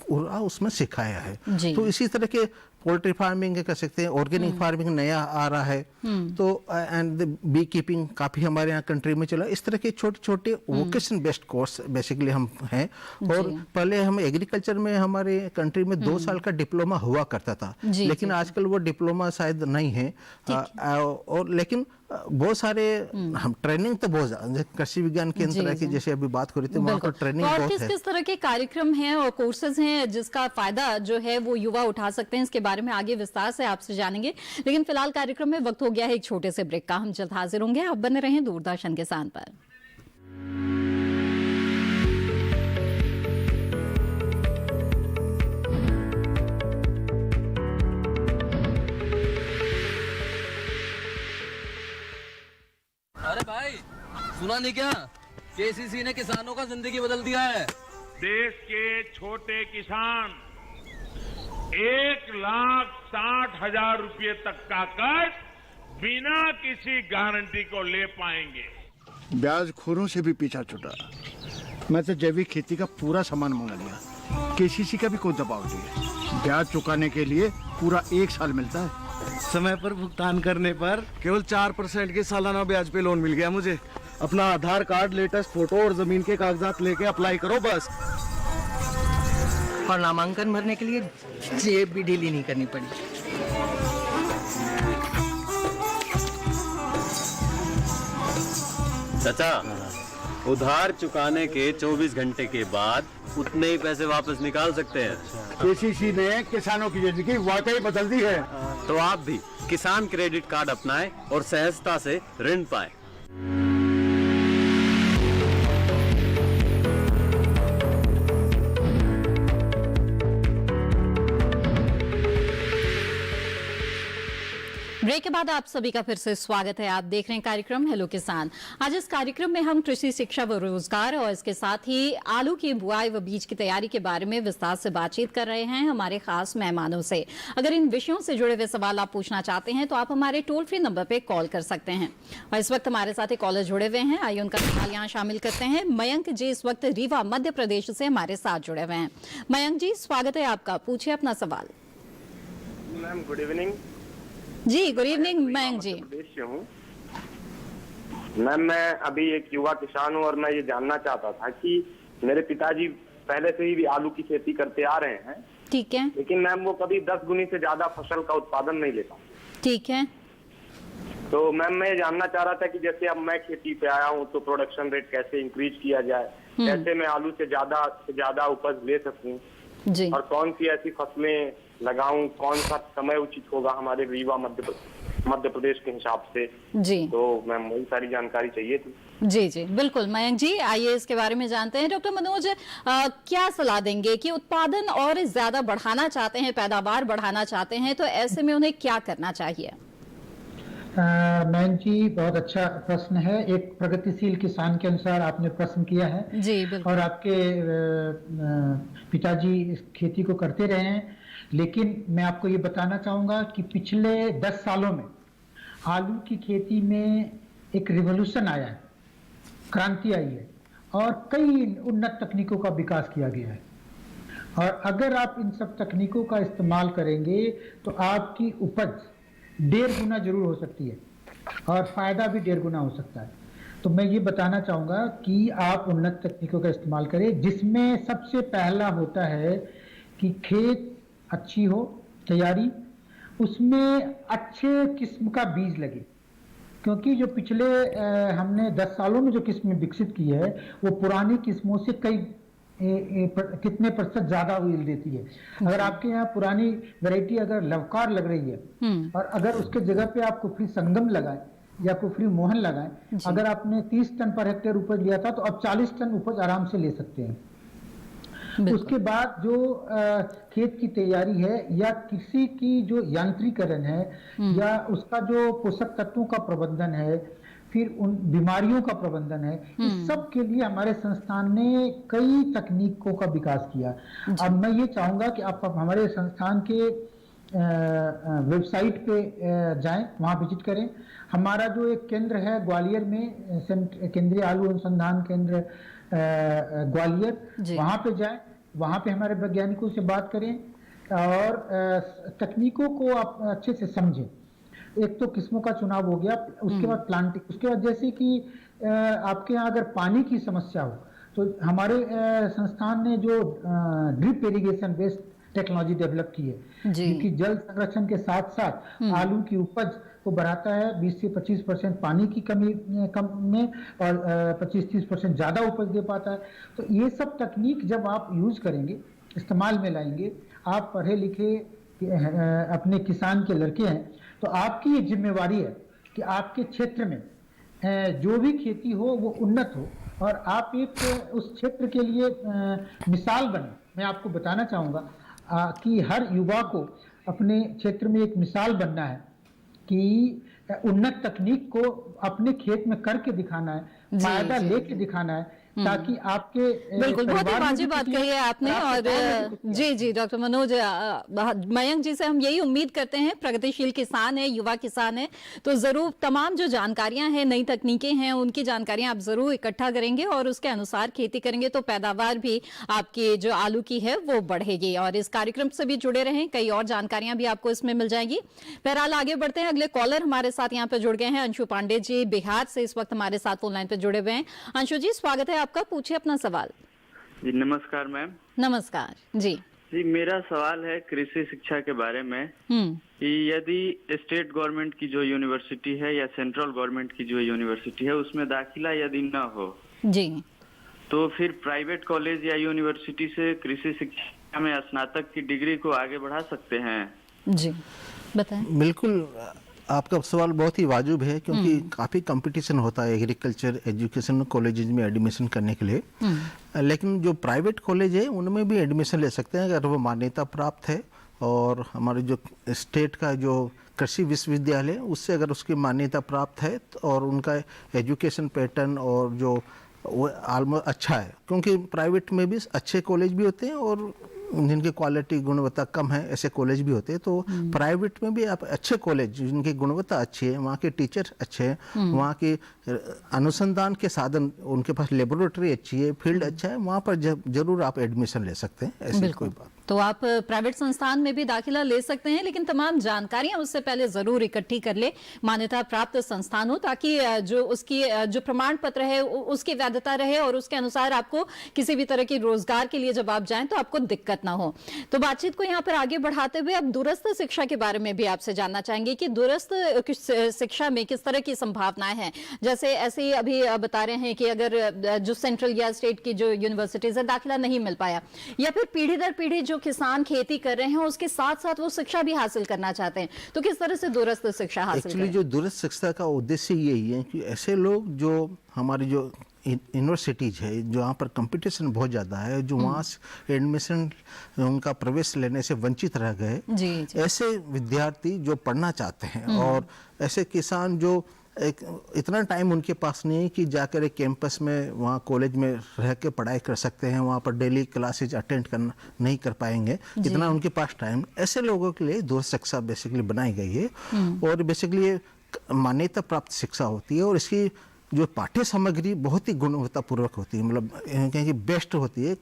पूरा उसमें सिखाया है। तो इसी तरह के पोल्ट्री फार्मिंग कर सकते हैं, ऑर्गेनिक फार्मिंग नया आ रहा है, तो एंड बी कीपिंग काफ़ी हमारे यहाँ कंट्री में चला। इस तरह के छोटे छोटे वोकेशन बेस्ड कोर्स बेसिकली हम हैं। और पहले हम एग्रीकल्चर में हमारे कंट्री में 2 साल का डिप्लोमा हुआ करता था, लेकिन आजकल वो डिप्लोमा शायद नहीं है। और लेकिन बहुत सारे हम ट्रेनिंग तो बहुत कृषि विज्ञान केंद्र की जैसे अभी बात हो रही थी वहाँ पर ट्रेनिंग बहुत है। किस तरह के कार्यक्रम हैं और कोर्सेज हैं जिसका फायदा जो है वो युवा उठा सकते हैं, इसके बारे में आगे विस्तार से आपसे जानेंगे। लेकिन फिलहाल कार्यक्रम में वक्त हो गया है एक छोटे से ब्रेक का। हम जल्द हाजिर होंगे, आप बने रहें दूरदर्शन किसान पर। सुना नहीं क्या? केसीसी ने किसानों का जिंदगी बदल दिया है। देश के छोटे किसान 1,60,000 रुपए तक का कर्ज बिना किसी गारंटी को ले पाएंगे। ब्याज खोरों से भी पीछा छुटा। मैं तो जैविक खेती का पूरा सामान मंगा लिया। केसीसी का भी कोई दबाव नहीं है। ब्याज चुकाने के लिए पूरा 1 साल मिलता है। समय पर भुगतान करने पर केवल 4% के सालाना ब्याज पे लोन मिल गया मुझे। अपना आधार कार्ड, लेटेस्ट फोटो और जमीन के कागजात लेके अप्लाई करो बस। और नामांकन भरने के लिए जेब भी ढीली नहीं करनी पड़ी। चाचा, उधार चुकाने के 24 घंटे के बाद उतने ही पैसे वापस निकाल सकते हैं। केसीसी ने किसानों की जिंदगी वाकई बदल दी है। तो आप भी किसान क्रेडिट कार्ड अपनाएं और सहजता से ऋण पाएं। ब्रेक के बाद आप सभी का फिर से स्वागत है। आप देख रहे हैं कार्यक्रम हेलो किसान। आज इस कार्यक्रम में हम कृषि शिक्षा व रोजगार और इसके साथ ही आलू की बुआई व बीज की तैयारी के बारे में विस्तार से बातचीत कर रहे हैं हमारे खास मेहमानों से। अगर इन विषयों से जुड़े हुए सवाल आप पूछना चाहते हैं तो आप हमारे टोल फ्री नंबर पर कॉल कर सकते हैं। और इस वक्त हमारे साथ एक कॉलर जुड़े हुए हैं, आइए उनका सवाल यहाँ शामिल करते हैं। मयंक जी इस वक्त रीवा मध्य प्रदेश से हमारे साथ जुड़े हुए हैं। मयंक जी स्वागत है आपका, पूछिए अपना सवाल। Ma'am good evening. जी गुड इवनिंग मयंक जी। प्रदेश से हूँ मैम, मैं अभी एक युवा किसान हूँ और मैं ये जानना चाहता था कि मेरे पिताजी पहले से ही भी आलू की खेती करते आ रहे हैं। ठीक है। लेकिन मैम वो कभी 10 गुनी से ज्यादा फसल का उत्पादन नहीं ले पाते। ठीक है। तो मैम मैं ये जानना चाह रहा था कि जैसे अब मैं खेती पे आया हूँ तो प्रोडक्शन रेट कैसे इंक्रीज किया जाए, कैसे मैं आलू से ज्यादा उपज ले सकूँ जी, और कौन सी ऐसी फसलें लगाऊं, कौन सा समय उचित होगा हमारे रीवा मध्य प्रदेश के हिसाब से जी। तो मैम वही सारी जानकारी चाहिए थी। जी जी बिल्कुल मयंक जी, आइए इसके बारे में जानते हैं। डॉक्टर मनोज क्या सलाह देंगे कि उत्पादन और ज्यादा बढ़ाना चाहते हैं, पैदावार बढ़ाना चाहते हैं, तो ऐसे में उन्हें क्या करना चाहिए? मयंक जी बहुत अच्छा प्रश्न है। एक प्रगतिशील किसान के अनुसार आपने प्रश्न किया है जी बिल्कुल। और आपके पिताजी इस खेती को करते रहे हैं, लेकिन मैं आपको ये बताना चाहूँगा कि पिछले 10 सालों में आलू की खेती में एक रिवॉल्यूशन आया है, क्रांति आई है और कई उन्नत तकनीकों का विकास किया गया है। और अगर आप इन सब तकनीकों का इस्तेमाल करेंगे तो आपकी उपज 1.5 गुना जरूर हो सकती है और फायदा भी 1.5 गुना हो सकता है। तो मैं ये बताना चाहूँगा कि आप उन्नत तकनीकों का इस्तेमाल करें, जिसमें सबसे पहला होता है कि खेत अच्छी हो, तैयारी, उसमें अच्छे किस्म का बीज लगे। क्योंकि जो पिछले हमने 10 सालों में जो किस्में विकसित की है वो पुरानी किस्मों से कितने प्रतिशत ज्यादा यील्ड देती है। अगर आपके यहाँ पुरानी वैरायटी अगर लवकार लग रही है और अगर उसके जगह पे आप कुफरी संगम लगाए या कुफरी मोहन लगाए, अगर आपने 30 टन पर हेक्टेयर उपज लिया था तो अब 40 टन उपज आराम से ले सकते हैं। उसके बाद जो खेत की तैयारी है या कृषि की जो यांत्रिकरण है या उसका जो पोषक तत्वों का प्रबंधन है, फिर उन बीमारियों का प्रबंधन है, इस सब के लिए हमारे संस्थान ने कई तकनीकों का विकास किया। अब मैं ये चाहूंगा कि आप हमारे संस्थान के वेबसाइट पे जाएं, वहां विजिट करें। हमारा जो एक केंद्र है ग्वालियर में, केंद्रीय आलू अनुसंधान केंद्र ग्वालियर, वहां पे जाएं, वहां पे हमारे वैज्ञानिकों से बात करें और तकनीकों को आप अच्छे से समझें। एक तो किस्मों का चुनाव हो गया, उसके बाद प्लांटिंग, उसके बाद जैसे कि आपके यहाँ अगर पानी की समस्या हो तो हमारे संस्थान ने जो drip irrigation based technology develop की है, क्योंकि जल संरक्षण के साथ साथ आलू की उपज को बढ़ाता है। 20 से 25% पानी की कमी कम में और 25-30% ज्यादा उपज दे पाता है। तो ये सब तकनीक जब आप यूज करेंगे, इस्तेमाल में लाएंगे, आप पढ़े लिखे अपने किसान के लड़के हैं, तो आपकी ये जिम्मेवारी है कि आपके क्षेत्र में जो भी खेती हो वो उन्नत हो और आप एक उस क्षेत्र के लिए मिसाल बने। मैं आपको बताना चाहूँगा कि हर युवा को अपने क्षेत्र में एक मिसाल बनना है कि उन्नत तकनीक को अपने खेत में करके दिखाना है फायदा लेके दिखाना है, ताकि आपके बिल्कुल बहुत ही परिवार में वाजिब बात कही है आपने। और जी डॉक्टर मनोज मयंक जी से हम यही उम्मीद करते हैं, प्रगतिशील किसान है, युवा किसान है, तो जरूर तमाम जो जानकारियां हैं, नई तकनीकें हैं, उनकी जानकारियां आप जरूर इकट्ठा करेंगे और उसके अनुसार खेती करेंगे तो पैदावार भी आपकी जो आलू की है वो बढ़ेगी। और इस कार्यक्रम से भी जुड़े रहें, कई और जानकारियां भी आपको इसमें मिल जाएगी। बहरहाल आगे बढ़ते हैं, अगले कॉलर हमारे साथ यहाँ पे जुड़ गए हैं, अंशु पांडे जी बिहार से इस वक्त हमारे साथ फोन लाइन पे जुड़े हुए हैं। अंशु जी स्वागत है आपका, पूछिए अपना सवाल। जी नमस्कार मैम। नमस्कार जी। जी मेरा सवाल है कृषि शिक्षा के बारे में कि यदि स्टेट गवर्नमेंट की जो यूनिवर्सिटी है या सेंट्रल गवर्नमेंट की जो यूनिवर्सिटी है उसमें दाखिला यदि न हो जी, तो फिर प्राइवेट कॉलेज या यूनिवर्सिटी से कृषि शिक्षा में स्नातक की डिग्री को आगे बढ़ा सकते हैं? जी बताएं। बिल्कुल, आपका सवाल बहुत ही वाजिब है, क्योंकि काफ़ी कंपटीशन होता है एग्रीकल्चर एजुकेशन कॉलेजेस में एडमिशन करने के लिए। लेकिन जो प्राइवेट कॉलेज है उनमें भी एडमिशन ले सकते हैं अगर वो मान्यता प्राप्त है, और हमारे जो स्टेट का जो कृषि विश्वविद्यालय उससे अगर उसकी मान्यता प्राप्त है और उनका एजुकेशन पैटर्न और जो वो ऑलमोस्ट अच्छा है, क्योंकि प्राइवेट में भी अच्छे कॉलेज भी होते हैं और जिनकी क्वालिटी गुणवत्ता कम है ऐसे कॉलेज भी होते हैं। तो प्राइवेट में भी आप अच्छे कॉलेज जिनकी गुणवत्ता अच्छी है, वहाँ के टीचर अच्छे हैं, वहाँ के अनुसंधान के साधन, उनके पास लेबोरेटरी अच्छी है, फील्ड अच्छा है, वहाँ पर जरूर आप एडमिशन ले सकते हैं, ऐसी कोई बात। तो आप प्राइवेट संस्थान में भी दाखिला ले सकते हैं, लेकिन तमाम जानकारियां उससे पहले जरूर इकट्ठी कर ले मान्यता प्राप्त संस्थान हो, ताकि जो उसकी जो प्रमाण पत्र है उसकी वैधता रहे और उसके अनुसार आपको किसी भी तरह की रोजगार के लिए जब आप जाएं तो आपको दिक्कत ना हो। तो बातचीत को यहाँ पर आगे बढ़ाते हुए अब दूरस्थ शिक्षा के बारे में भी आपसे जानना चाहेंगे कि दूरस्थ शिक्षा में किस तरह की संभावनाएं हैं। जैसे ऐसे ही अभी बता रहे हैं कि अगर जो सेंट्रल या स्टेट की जो यूनिवर्सिटीज है दाखिला नहीं मिल पाया, या फिर पीढ़ी दर पीढ़ी जो किसान खेती कर रहे हैं उसके साथ साथ वो शिक्षा भी हासिल करना चाहते हैं, तो किस तरह से दूरस्थ शिक्षा हासिल करें? एक्चुअली जो दूरस्थ शिक्षा का उद्देश्य यही है कि ऐसे लोग जो हमारी जो यूनिवर्सिटीज है जहाँ पर कंपटीशन बहुत ज़्यादा है, जो वहाँ से एडमिशन उनका प्रवेश लेने से वंचित रह गए, ऐसे विद्यार्थी जो पढ़ना चाहते हैं और ऐसे किसान जो इतना टाइम उनके पास नहीं है कि जाकर एक कैंपस में वहाँ कॉलेज में रह के पढ़ाई कर सकते हैं, वहाँ पर डेली क्लासेज अटेंड करना नहीं कर पाएंगे, इतना उनके पास टाइम, ऐसे लोगों के लिए दूरस्थ शिक्षा बेसिकली बनाई गई है। और बेसिकली ये मान्यता प्राप्त शिक्षा होती है और इसकी जो पाठ्य सामग्री बहुत ही गुणवत्तापूर्वक होती है, मतलब कहें कि बेस्ट होती है।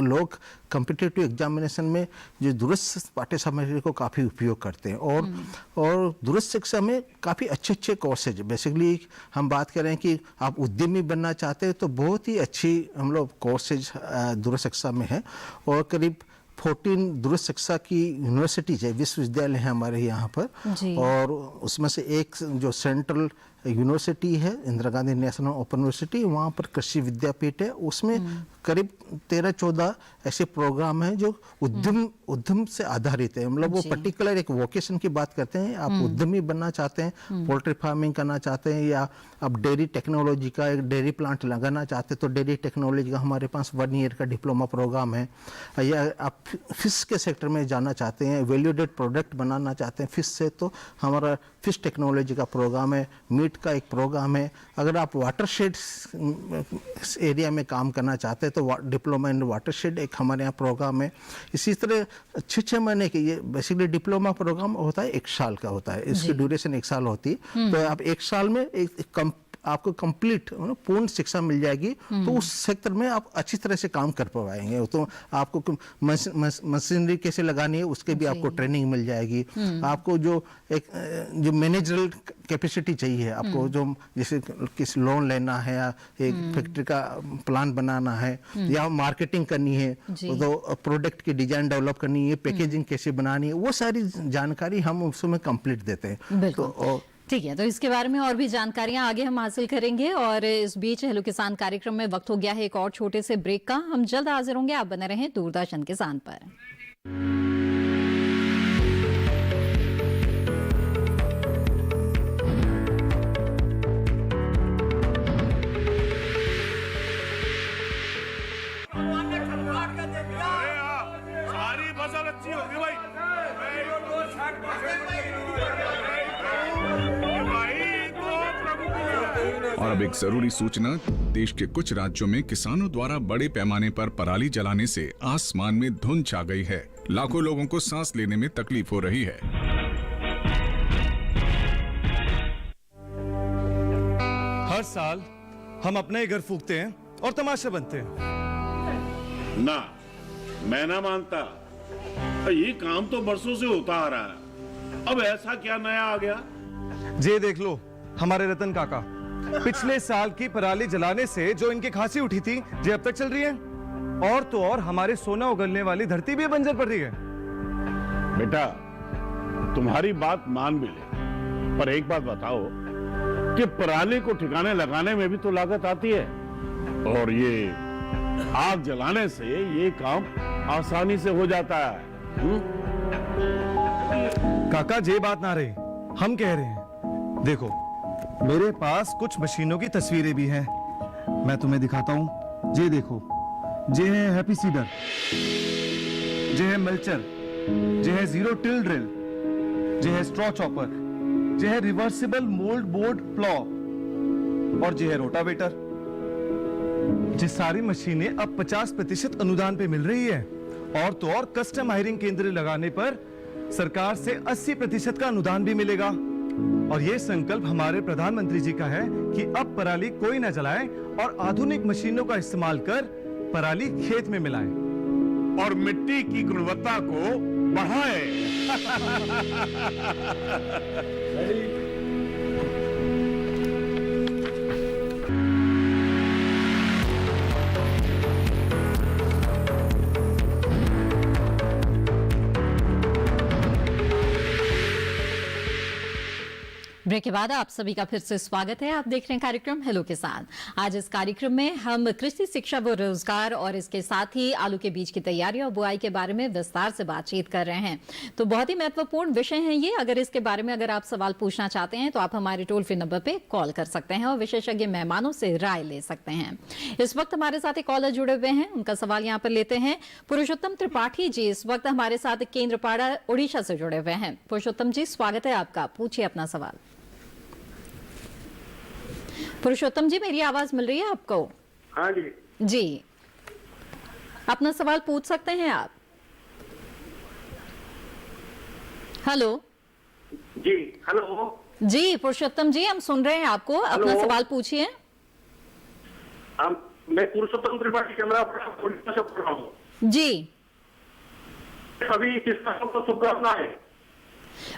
लोग कॉम्पिटिटिव एग्जामिनेशन में जो दूरस्थ पाठ्य सामग्री को काफ़ी उपयोग करते हैं और दूरस्थ शिक्षा में काफ़ी अच्छे कोर्सेज, बेसिकली हम बात करें कि आप उद्यमी बनना चाहते हैं तो बहुत ही अच्छी हम लोग कोर्सेज दूरस्थ शिक्षा में है। और करीब 14 दूरस्थ शिक्षा की यूनिवर्सिटीज है, विश्वविद्यालय है हमारे यहाँ पर, और उसमें से एक जो सेंट्रल यूनिवर्सिटी है Indira Gandhi national open university, वहाँ पर कृषि विद्यापीठ है, उसमें करीब 13-14 ऐसे प्रोग्राम हैं जो उद्यम से आधारित है। मतलब वो पर्टिकुलर एक वोकेशन की बात करते हैं, आप उद्यमी बनना चाहते हैं, पोल्ट्री फार्मिंग करना चाहते हैं, या आप डेयरी टेक्नोलॉजी का एक डेयरी प्लांट लगाना चाहते हैं तो डेयरी टेक्नोलॉजी का हमारे पास 1 ईयर का डिप्लोमा प्रोग्राम है, या आप फिश के सेक्टर में जाना चाहते हैं, वैल्यूडेड प्रोडक्ट बनाना चाहते हैं फिश से, तो हमारा फिश टेक्नोलॉजी का प्रोग्राम है, मीट का एक प्रोग्राम है। अगर आप वाटरशेड एरिया में काम करना चाहते हैं तो डिप्लोमा इन वाटरशेड एक हमारे यहाँ प्रोग्राम है। इसी तरह 6 महीने के ये बेसिकली डिप्लोमा प्रोग्राम होता है, 1 साल का होता है, इसकी ड्यूरेशन 1 साल होती है। तो आप 1 साल में आपको कंप्लीट पूर्ण शिक्षा मिल जाएगी, तो उस सेक्टर में आप अच्छी तरह से काम कर पाएंगे। तो आपको मशीनरी कैसे लगानी है उसके भी आपको ट्रेनिंग मिल जाएगी। आपको जो मैनेजरल कैपेसिटी चाहिए, आपको जो जैसे किस लोन लेना है या एक फैक्ट्री का प्लान बनाना है या मार्केटिंग करनी है, तो प्रोडक्ट की डिजाइन डेवलप करनी है, पैकेजिंग कैसे बनानी है, वो सारी जानकारी हम उसमें कंप्लीट देते हैं। तो ठीक है, तो इसके बारे में और भी जानकारियां आगे हम हासिल करेंगे। और इस बीच हेलो किसान कार्यक्रम में वक्त हो गया है एक और छोटे से ब्रेक का। हम जल्द हाजिर होंगे, आप बने रहें दूरदर्शन किसान पर। सारी फसल अच्छी होगी भाई। और अब एक जरूरी सूचना। देश के कुछ राज्यों में किसानों द्वारा बड़े पैमाने पर पराली जलाने से आसमान में धुंध छा गई है। लाखों लोगों को सांस लेने में तकलीफ हो रही है। हर साल हम अपने ही घर फूकते हैं और तमाशे बनते हैं। ना, मैं ना मानता। ये काम तो बरसों से होता आ रहा है। अब ऐसा क्या नया आ गया? ये देख लो, हमारे रतन काका पिछले साल की पराली जलाने से जो इनकी खांसी उठी थी, ये अब तक चल रही है। और तो और हमारे सोना उगलने वाली धरती भी बंजर पड़ रही है। बेटा, तुम्हारी बात मान भी ले, पर एक बात बताओ कि पराली को ठिकाने लगाने में भी तो लागत आती है, और ये आग जलाने से ये काम आसानी से हो जाता है। काका, ये बात ना रही, हम कह रहे हैं। देखो, मेरे पास कुछ मशीनों की तस्वीरें भी हैं, मैं तुम्हें दिखाता हूं। ये देखो, ये है हैप्पी सीडर, ये है मल्चर, ये है जीरो टिल ड्रिल, ये है स्ट्रॉ चॉपर, ये है रिवर्सिबल मोल्ड बोर्ड प्लॉ, और ये है रोटावेटर। ये सारी मशीनें अब 50% अनुदान पे मिल रही है, और तो और कस्टम हायरिंग केंद्र लगाने पर सरकार से 80% का अनुदान भी मिलेगा। और ये संकल्प हमारे प्रधानमंत्री जी का है कि अब पराली कोई ना जलाए और आधुनिक मशीनों का इस्तेमाल कर पराली खेत में मिलाए और मिट्टी की गुणवत्ता को बढ़ाए। ब्रेक के बाद आप सभी का फिर से स्वागत है। आप देख रहे हैं कार्यक्रम हेलो किसान। आज इस कार्यक्रम में हम कृषि शिक्षा व रोजगार और इसके साथ ही आलू के बीज की तैयारी और बुआई के बारे में विस्तार से बातचीत कर रहे हैं। तो बहुत ही महत्वपूर्ण विषय है ये। अगर इसके बारे में अगर आप सवाल पूछना चाहते हैं तो आप हमारे टोल फ्री नंबर पे कॉल कर सकते हैं और विशेषज्ञ मेहमानों से राय ले सकते हैं। इस वक्त हमारे साथ एक कॉलर जुड़े हुए हैं, उनका सवाल यहाँ पर लेते हैं। पुरुषोत्तम त्रिपाठी जी इस वक्त हमारे साथ केंद्रपाड़ा उड़ीसा से जुड़े हुए हैं। पुरुषोत्तम जी, स्वागत है आपका, पूछिए अपना सवाल। पुरुषोत्तम जी, मेरी आवाज मिल रही है आपको? हाँ जी जी, अपना सवाल पूछ सकते हैं आप। हेलो जी, हेलो जी पुरुषोत्तम जी, हम सुन रहे हैं आपको, अपना सवाल पूछिए। मैं पुरुषोत्तम त्रिपाठी कैमरा उड़ीसा से बोल रहा हूँ जी। अभी किसानों को शुभकामनाएं।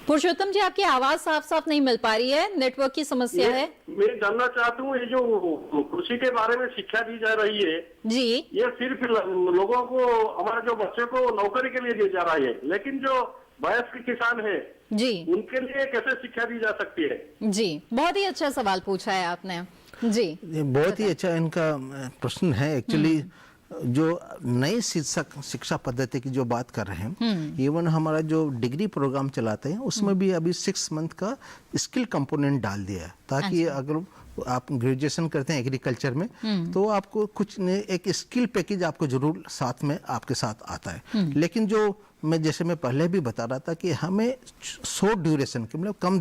पुरुषोत्तम जी, आपकी आवाज साफ साफ नहीं मिल पा रही है, नेटवर्क की समस्या है। मैं जानना चाहता हूँ, ये जो कृषि के बारे में शिक्षा दी जा रही है जी, ये सिर्फ लोगों को, हमारे जो बच्चे को नौकरी के लिए दी जा रही है, लेकिन जो वयस्क किसान है जी, उनके लिए कैसे शिक्षा दी जा सकती है? जी, बहुत ही अच्छा सवाल पूछा है आपने जी। बहुत ही अच्छा इनका प्रश्न है। एक्चुअली जो नई शिक्षा पद्धति की जो बात कर रहे हैं, इवन हमारा जो डिग्री प्रोग्राम चलाते हैं उसमें भी अभी 6 मंथ का स्किल कंपोनेंट डाल दिया है, ताकि अगर आप ग्रेजुएशन करते हैं एग्रीकल्चर में तो आपको कुछ एक स्किल पैकेज आपको जरूर साथ में आपके साथ आता है। लेकिन जो मैं जैसे मैं पहले भी बता रहा था कि हमें शॉर्ट ड्यूरेशन के मतलब कम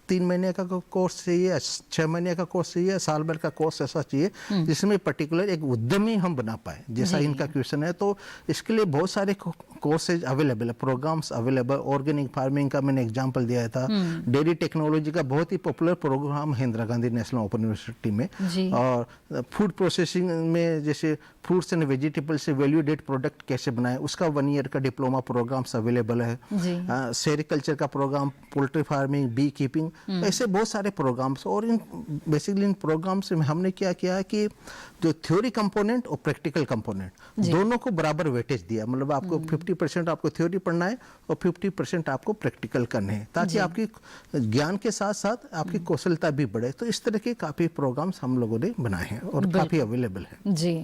3 महीने का कोर्स चाहिए, 6 महीने का कोर्स चाहिए, साल भर का कोर्स ऐसा चाहिए जिसमें पर्टिकुलर एक उद्यमी हम बना पाए, जैसा इनका क्वेश्चन है। तो इसके लिए बहुत सारे कोर्सेज अवेलेबल है, प्रोग्राम्स अवेलेबल। ऑर्गेनिक फार्मिंग का मैंने एग्जाम्पल दिया था, डेयरी टेक्नोलॉजी का बहुत ही पॉपुलर प्रोग्राम है Indira Gandhi national open university में, और फूड प्रोसेसिंग में जैसे फ्रूट्स एंड वेजिटेबल से वैल्यू एडेड प्रोडक्ट कैसे बनाए उसका 1 ईयर का डिप्लोमा प्रोग्राम्स अवेलेबल है। सेरिकल्चर का program, poultry farming, bee keeping, ऐसे बहुत सारे प्रोग्राम्स। और इन बेसिकली इन प्रोग्राम्स में हमने क्या किया है कि जो थ्योरी कंपोनेंट और प्रैक्टिकल कंपोनेंट दोनों को बराबर वेटेज दिया। मतलब आपको 50% आपको थ्योरी पढ़ना है और 50% आपको प्रैक्टिकल करने हैं, ताकि आपकी ज्ञान के साथ साथ आपकी कौशलता भी बढ़े। तो इस तरह के काफी प्रोग्राम्स हम लोगों ने बनाए हैं और काफी अवेलेबल है। जी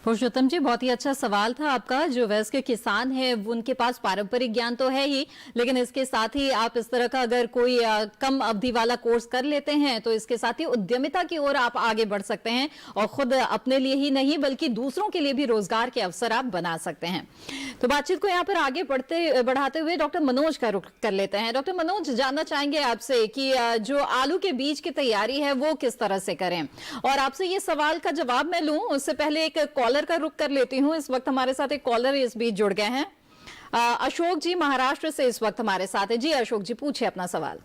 पुरुषोत्तम जी, बहुत ही अच्छा सवाल था आपका। जो वयस्क किसान है उनके पास पारंपरिक ज्ञान तो है ही, लेकिन इसके साथ ही आप इस तरह का अगर कोई कम अवधि वाला कोर्स कर लेते हैं तो इसके साथ ही उद्यमिता की ओर आप आगे बढ़ सकते हैं और खुद अपने लिए ही नहीं बल्कि दूसरों के लिए भी रोजगार के अवसर आप बना सकते हैं। तो बातचीत को यहाँ पर आगे बढ़ाते हुए डॉक्टर मनोज का रुख कर लेते हैं। डॉक्टर मनोज, जानना चाहेंगे आपसे कि जो आलू के बीज की तैयारी है वो किस तरह से करें, और आपसे ये सवाल का जवाब मैं लूं उससे पहले एक कॉलर का रुख कर लेती हूँ। इस वक्त हमारे साथ एक कॉलर इस बीच जुड़ गए हैं, अशोक जी महाराष्ट्र से इस वक्त हमारे साथ है। जी अशोक जी, पूछिए अपना सवाल।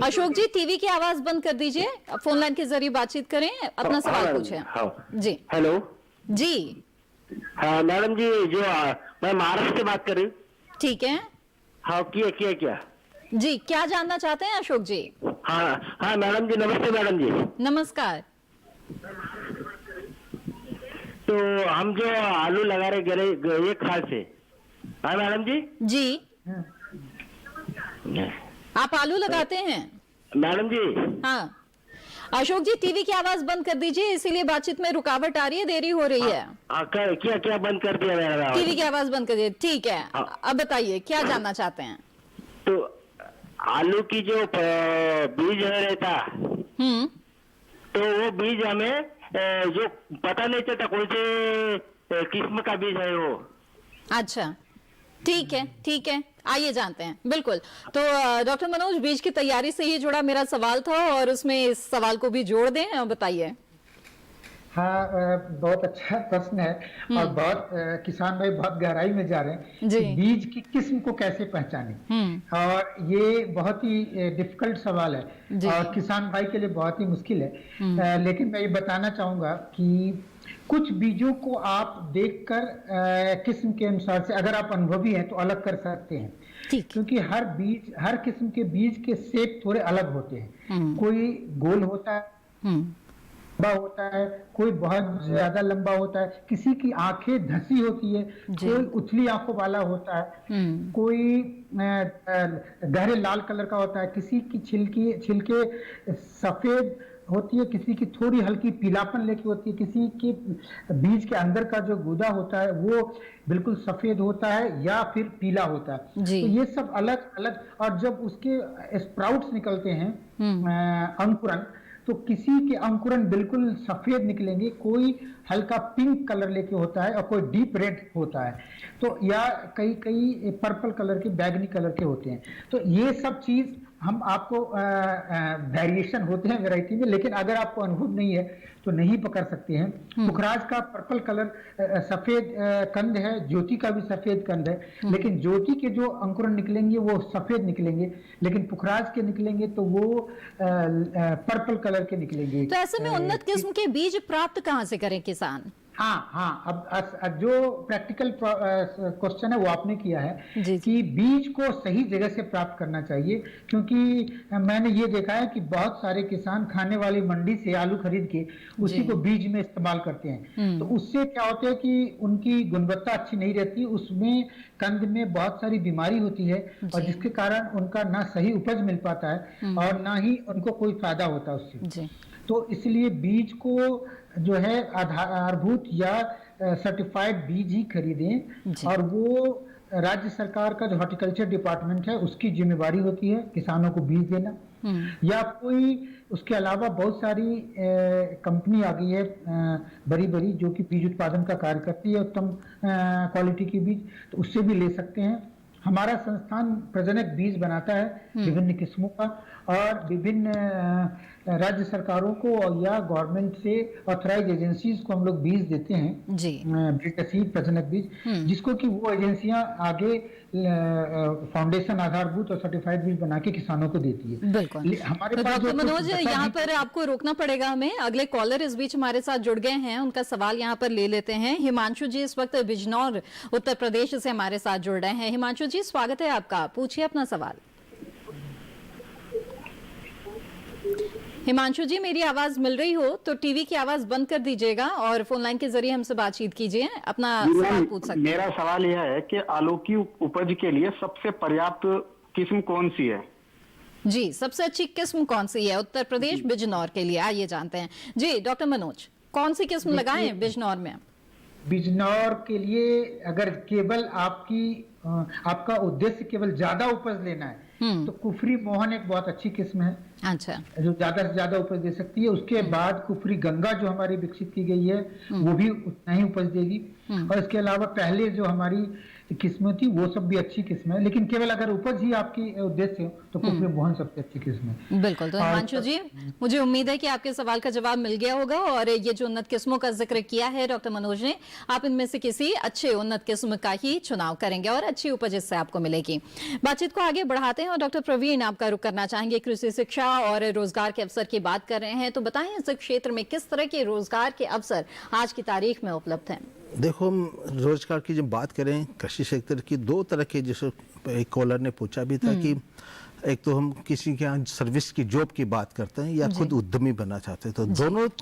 अशोक जी, टीवी की आवाज बंद कर दीजिए, फोन लाइन के जरिए बातचीत करें, अपना सवाल पूछें। जी हेलो जी। हाँ मैडम जी, जो मैं महाराष्ट्र से बात कर रही हूँ। ठीक है। हाँ क्या जी, क्या जानना चाहते हैं अशोक जी? हाँ मैडम जी, नमस्ते मैडम जी। नमस्कार। तो हम जो आलू लगा रहे गए 1 साल से। हाँ मैडम जी। जी, आप आलू लगाते हैं मैडम जी? हाँ। अशोक जी, टीवी की आवाज बंद कर दीजिए, इसीलिए बातचीत में रुकावट आ रही है, देरी हो रही है। क्या बंद कर दिया मैडम? टीवी की आवाज बंद कर दिए, ठीक है। अब बताइए क्या जानना चाहते हैं? तो आलू की जो बीज रहता, तो वो बीज हमें जो पता नहीं चलता कौन से किस्म का बीज है वो। अच्छा, ठीक है, आइए जानते हैं। बिल्कुल। तो डॉक्टर मनोज, बीज की तैयारी से ही जुड़ा मेरा सवाल था और उसमें इस सवाल को भी जोड़ दें और बताइए। हाँ, बहुत अच्छा प्रश्न है और बहुत किसान भाई बहुत गहराई में जा रहे हैं कि बीज की किस्म को कैसे पहचानें, और ये बहुत ही डिफिकल्ट सवाल है और किसान भाई के लिए बहुत ही मुश्किल है। लेकिन मैं ये बताना चाहूंगा कि कुछ बीजों को आप देखकर किस्म के अनुसार से, अगर आप अनुभवी हैं तो अलग कर सकते हैं, क्योंकि हर किस्म के बीज के शेप थोड़े अलग होते हैं। कोई गोल होता है, लंबा होता है, कोई बहुत ज्यादा लंबा होता है, किसी की आंखें धसी होती है, कोई उथली आंखों वाला होता है, कोई गहरे लाल कलर का होता है, किसी की छिलके सफेद होती है, किसी की थोड़ी हल्की पीलापन लेके होती है, किसी के बीज के अंदर का जो गूदा होता है वो बिल्कुल सफेद होता है या फिर पीला होता है। तो ये सब अलग अलग, और जब उसके स्प्राउट्स निकलते हैं, अंकुरन, तो किसी के अंकुरन बिल्कुल सफेद निकलेंगे, कोई हल्का पिंक कलर लेके होता है और कोई डीप रेड होता है, तो या कई पर्पल कलर के, बैगनी कलर के होते हैं। तो ये सब चीज हम आपको वेरिएशन होते हैं वैरायटी में, लेकिन अगर आपको अनुभव नहीं है तो नहीं पकड़ सकते हैं। पुखराज का पर्पल कलर सफेद कंद है, ज्योति का भी सफेद कंद है, लेकिन ज्योति के जो अंकुरन निकलेंगे वो सफेद निकलेंगे, लेकिन पुखराज के निकलेंगे तो वो पर्पल कलर के निकलेंगे। तो ऐसे में उन्नत किस्म के बीज प्राप्त कहाँ से करें किसान? हाँ, अब जो प्रैक्टिकल क्वेश्चन है वो आपने किया है कि बीज को सही जगह से प्राप्त करना चाहिए, क्योंकि मैंने ये देखा है कि बहुत सारे किसान खाने वाली मंडी से आलू खरीद के उसी को बीज में इस्तेमाल करते हैं। तो उससे क्या होता है कि उनकी गुणवत्ता अच्छी नहीं रहती, उसमें कंद में बहुत सारी बीमारी होती है और जिसके कारण उनका ना सही उपज मिल पाता है और ना ही उनको कोई फायदा होता है उससे। तो इसलिए बीज को जो है आधारभूत या सर्टिफाइड बीज ही खरीदें, और वो राज्य सरकार का जो हॉर्टिकल्चर डिपार्टमेंट है उसकी जिम्मेवारी होती है किसानों को बीज देना, या कोई उसके अलावा बहुत सारी कंपनी आ गई है बड़ी बड़ी जो कि बीज उत्पादन का कार्य करती है, उत्तम क्वालिटी की बीज, तो उससे भी ले सकते हैं। हमारा संस्थान प्रजनक बीज बनाता है विभिन्न किस्मों का, और विभिन्न राज्य सरकारों को या गवर्नमेंट से ऑथराइज एजेंसीज को हम लोग बीज देते हैं, ब्रीडर सीड, प्रजनक बीज, जिसको कि वो एजेंसियां आगे फाउंडेशन आधारभूत और सर्टिफाइड बीज बना के किसानों को देती है। बिल्कुल। हमारे पास डॉक्टर मनोज, यहाँ पर आपको रोकना पड़ेगा हमें, अगले कॉलर इस बीच हमारे साथ जुड़ गए हैं, उनका सवाल यहाँ पर ले लेते हैं। हिमांशु जी इस वक्त बिजनौर उत्तर प्रदेश से हमारे साथ जुड़ रहे हैं। हिमांशु जी, स्वागत है आपका, पूछिए अपना सवाल। हिमांशु जी, मेरी आवाज मिल रही हो तो टीवी की आवाज बंद कर दीजिएगा और फोन लाइन के जरिए हमसे बातचीत कीजिए, अपना सवाल पूछ सकते हैं। मेरा सवाल यह है कि आलू की उपज के लिए सबसे पर्याप्त किस्म कौन सी है? जी, सबसे अच्छी किस्म कौन सी है उत्तर प्रदेश बिजनौर के लिए, आइए जानते हैं। जी डॉक्टर मनोज, कौन सी किस्म लगाएं बिजनौर में? बिजनौर के लिए अगर केवल आपका उद्देश्य केवल ज्यादा उपज लेना है तो कुफरी मोहन एक बहुत अच्छी किस्म है। अच्छा, जो ज्यादा से ज्यादा उपज दे सकती है। उसके बाद कुफरी गंगा जो हमारी विकसित की गई है वो भी उतना ही उपज देगी। और इसके अलावा पहले जो हमारी किस्में थी वो सब भी अच्छी किस्म है, लेकिन केवल अगर उपज ही आपकी उद्देश्य हो तो कुफरी मोहन सबसे अच्छी किस्म है। बिल्कुल। तो हिमांशु जी, मुझे उम्मीद है कि आपके सवाल का जवाब मिल गया होगा और ये जो उन्नत किस्मों का जिक्र किया है डॉक्टर मनोज ने, आप इनमें से किसी अच्छे उन्नत किस्म का ही चुनाव करेंगे और अच्छी उपज इससे आपको मिलेगी। बातचीत को आगे बढ़ाते हैं और डॉक्टर प्रवीण, आपका रुख करना चाहेंगे। कृषि शिक्षा और रोजगार के अवसर की बात कर रहे हैं, तो बताएं इस क्षेत्र में किस तरह के रोजगार के अवसर आज की तारीख में उपलब्ध हैं? देखो, हम रोजगार की जब बात करें कृषि क्षेत्र की, दो तरह के, जैसे एक कॉलर ने पूछा भी था कि एक तो हम किसी के यहाँ सर्विस की जॉब की बात करते हैं या खुद उद्यमी बनना चाहते हैं, तो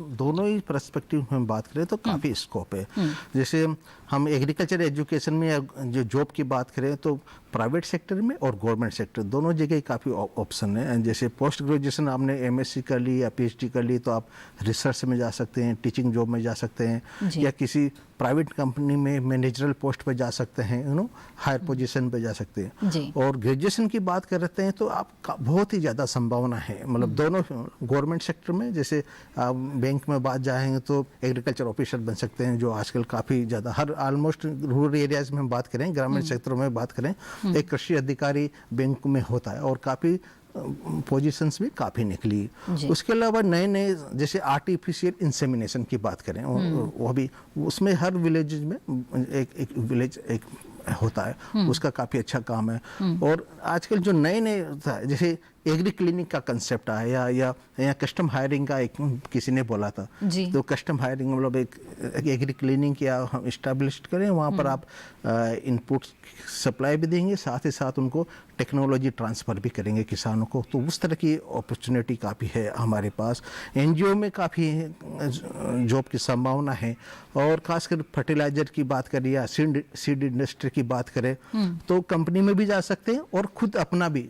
दोनों ही पर्सपेक्टिव में बात करें तो काफ़ी स्कोप है। जैसे हम एग्रीकल्चर एजुकेशन में जो जॉब की बात करें तो प्राइवेट सेक्टर में और गवर्नमेंट सेक्टर दोनों जगह काफ़ी ऑप्शन है। जैसे पोस्ट ग्रेजुएशन आपने MSc कर ली या PhD कर ली तो आप रिसर्च में जा सकते हैं, टीचिंग जॉब में जा सकते हैं या किसी प्राइवेट कंपनी में मैनेजरल पोस्ट पर जा सकते हैं, हायर पोजीशन पे जा सकते हैं। और ग्रेजुएशन की बात करते हैं तो आप बहुत ही ज़्यादा संभावना है, मतलब दोनों गवर्नमेंट सेक्टर में, जैसे आप बैंक में बात जाएंगे तो एग्रीकल्चर ऑफिसर बन सकते हैं, जो आजकल काफ़ी ज़्यादा हर ऑलमोस्ट रूरल एरियाज में बात करें, ग्रामीण क्षेत्रों में बात करें, एक कृषि अधिकारी बैंक में होता है और काफ़ी पोजीशंस भी काफ़ी निकली। उसके अलावा नए नए जैसे आर्टिफिशियल इंसेमिनेशन की बात करें, वो भी उसमें हर विलेज में एक विलेज एक होता है, उसका काफ़ी अच्छा काम है। और आजकल जो नए नए जैसे एग्री क्लिनिक का कंसेप्ट आया या कस्टम हायरिंग का एक किसी ने बोला था, तो कस्टम हायरिंग मतलब एक एग्री क्लिनिक या हम इस्टेब्लिश करें, वहाँ पर आप इनपुट सप्लाई भी देंगे, साथ ही साथ उनको टेक्नोलॉजी ट्रांसफ़र भी करेंगे किसानों को, तो उस तरह की अपॉर्चुनिटी काफ़ी है हमारे पास। NGO में काफ़ी जॉब की संभावना है और खासकर फर्टिलाइजर की बात करें या सीड इंडस्ट्री की बात करें तो कंपनी में भी जा सकते हैं और खुद अपना भी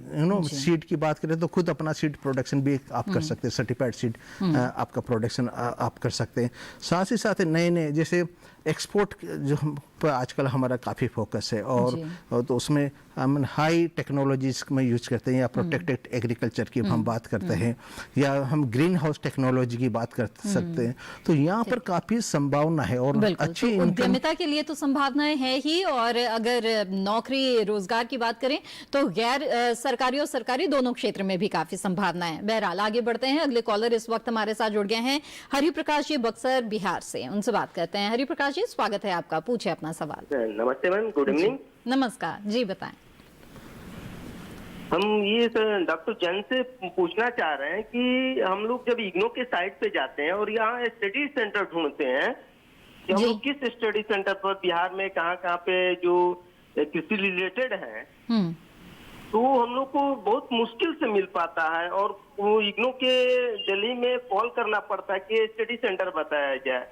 सीड की बात करें तो खुद अपना सीड प्रोडक्शन भी आप कर सकते हैं, सर्टिफाइड सीड आपका प्रोडक्शन आप कर सकते हैं। साथ ही साथ नए नए जैसे एक्सपोर्ट जो पर आजकल हमारा काफ़ी फोकस है और तो उसमें हम हाई टेक्नोलॉजीज में यूज करते हैं या प्रोटेक्टेड एग्रीकल्चर की हम बात करते हैं या हम ग्रीन हाउस टेक्नोलॉजी की बात कर सकते हैं, तो यहाँ पर काफ़ी संभावना है और अच्छी तो उद्यमिता के लिए तो संभावनाएं है ही। और अगर नौकरी रोजगार की बात करें तो गैर सरकारी और सरकारी दोनों क्षेत्र में भी काफी संभावना है। बहरहाल आगे बढ़ते हैं, अगले कॉलर इस वक्त हमारे साथ जुड़ गए हैं हरिप्रकाश जी बक्सर बिहार से, उनसे बात करते हैं। हरिप्रकाश जी, स्वागत है आपका, पूछे अपना सवाल। नमस्ते मैम, गुड इवनिंग। नमस्कार जी, बताएं। हम ये डॉक्टर जैन से पूछना चाह रहे हैं कि हम लोग जब इग्नो के साइट पे जाते हैं और यहाँ स्टडी सेंटर ढूंढते हैं कि हम लोग किस स्टडी सेंटर पर बिहार में कहाँ पे जो कृषि रिलेटेड है, तो हम लोग को बहुत मुश्किल से मिल पाता है और वो इग्नो के दिल्ली में कॉल करना पड़ता है कि स्टडी सेंटर बताया जाए।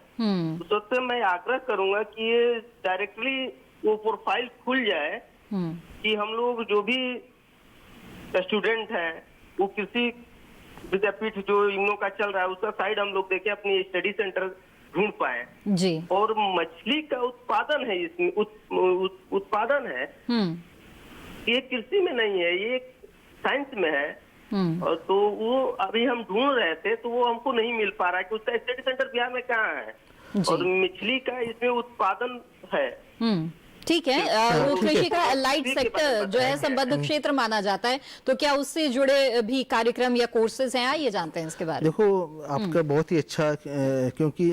तो सबसे मैं आग्रह करूंगा कि ये डायरेक्टली वो प्रोफाइल खुल जाए कि हम लोग जो भी स्टूडेंट हैं वो कृषि विद्यापीठ जो इग्नो का चल रहा है उसका साइड हम लोग देखे अपनी स्टडी सेंटर ढूंढ पाए जी। और मछली का उत्पादन है, इसमें उत्पादन है, ये कृषि में नहीं है, ये साइंस में है। और तो वो अभी हम ढूंढ रहे थे तो वो हमको नहीं मिल पा रहा है कि उसका स्टडी सेंटर बिहार में कहाँ है और मछली का इसमें उत्पादन है। ठीक है, वो कृषि का एलाइड सेक्टर जो है संबद्ध क्षेत्र माना जाता है, तो क्या उससे जुड़े भी कार्यक्रम या कोर्सेज हैं, आइए जानते हैं इसके बारे में। देखो, आपका बहुत ही अच्छा, क्योंकि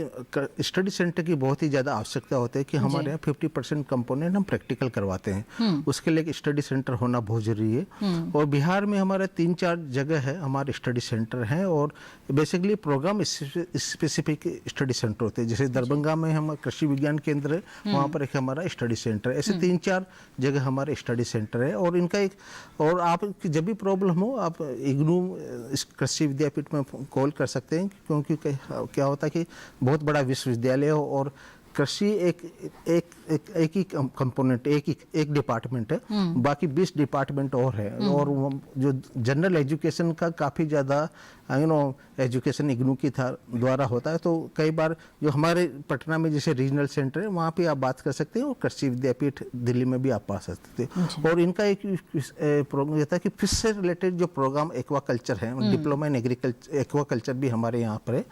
स्टडी सेंटर की बहुत ही ज़्यादा आवश्यकता होती है कि हमारे यहाँ 50% कंपोनेंट हम प्रैक्टिकल करवाते हैं, उसके लिए एक स्टडी सेंटर होना बहुत जरूरी है। और बिहार में हमारे 3-4 जगह है हमारे स्टडी सेंटर हैं और basically program specific study centre होते हैं। जैसे दरभंगा में हम कृषि विज्ञान केंद्र है, वहाँ पर एक हमारा स्टडी सेंटर, ऐसे 3-4 जगह हमारे स्टडी सेंटर है। और इनका एक, और आप जब भी प्रॉब्लम हो आप इग्नू कृषि विद्यापीठ में कॉल कर सकते हैं, क्योंकि क्या होता है कि बहुत बड़ा विश्वविद्यालय हो और कृषि एक एक ही कंपोनेंट, एक डिपार्टमेंट है, बाकी 20 डिपार्टमेंट और है। और जो जनरल एजुकेशन का काफ़ी ज़्यादा एजुकेशन इग्नू की द्वारा होता है। तो कई बार जो हमारे पटना में जैसे रीजनल सेंटर है वहाँ पे आप बात कर सकते हैं, और कृषि विद्यापीठ दिल्ली में भी आप पा सकते हैं। और इनका एक प्रोग्राम रहता है कि फिश से रिलेटेड जो प्रोग्राम एक्वाकल्चर है, डिप्लोमा इन एग्रीकल्चर एक्वाकल्चर भी हमारे यहाँ पर है।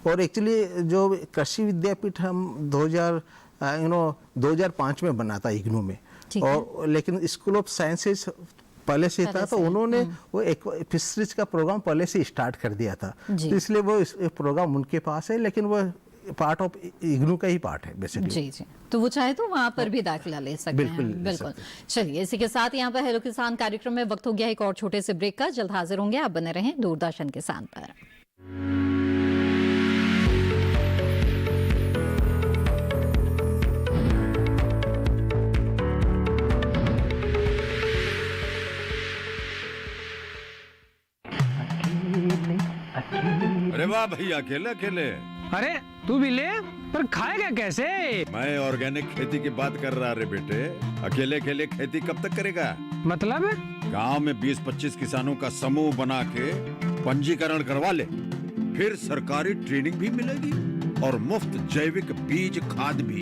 और एक्चुअली जो कृषि विद्यापीठ हम 2005 में बना था इग्नू में, और लेकिन स्कूल ऑफ साइंसेज पहले से था, तो उन्होंने वो एक फिशरीज का प्रोग्राम पहले से स्टार्ट कर दिया था, तो इसलिए वो प्रोग्राम उनके पास है, लेकिन वो पार्ट ऑफ इग्नू का ही पार्ट है बेसिकली। जी जी, तो वो चाहे तो वहाँ पर भी दाखिला ले सकते हैं। बिल्कुल। चलिए, इसी के साथ यहाँ पर हेलो किसान कार्यक्रम में वक्त हो गया एक और छोटे से ब्रेक का। जल्द हाजिर होंगे, आप बने रहें दूरदर्शन किसान पर। अरे वाह भैया, अकेले अकेले। अरे तू भी ले, पर खाएगा कैसे? मैं ऑर्गेनिक खेती की बात कर रहा रे बेटे। अकेले अकेले खेती कब तक करेगा? मतलब गांव में 20-25 किसानों का समूह बना के पंजीकरण करवा ले, फिर सरकारी ट्रेनिंग भी मिलेगी और मुफ्त जैविक बीज खाद भी।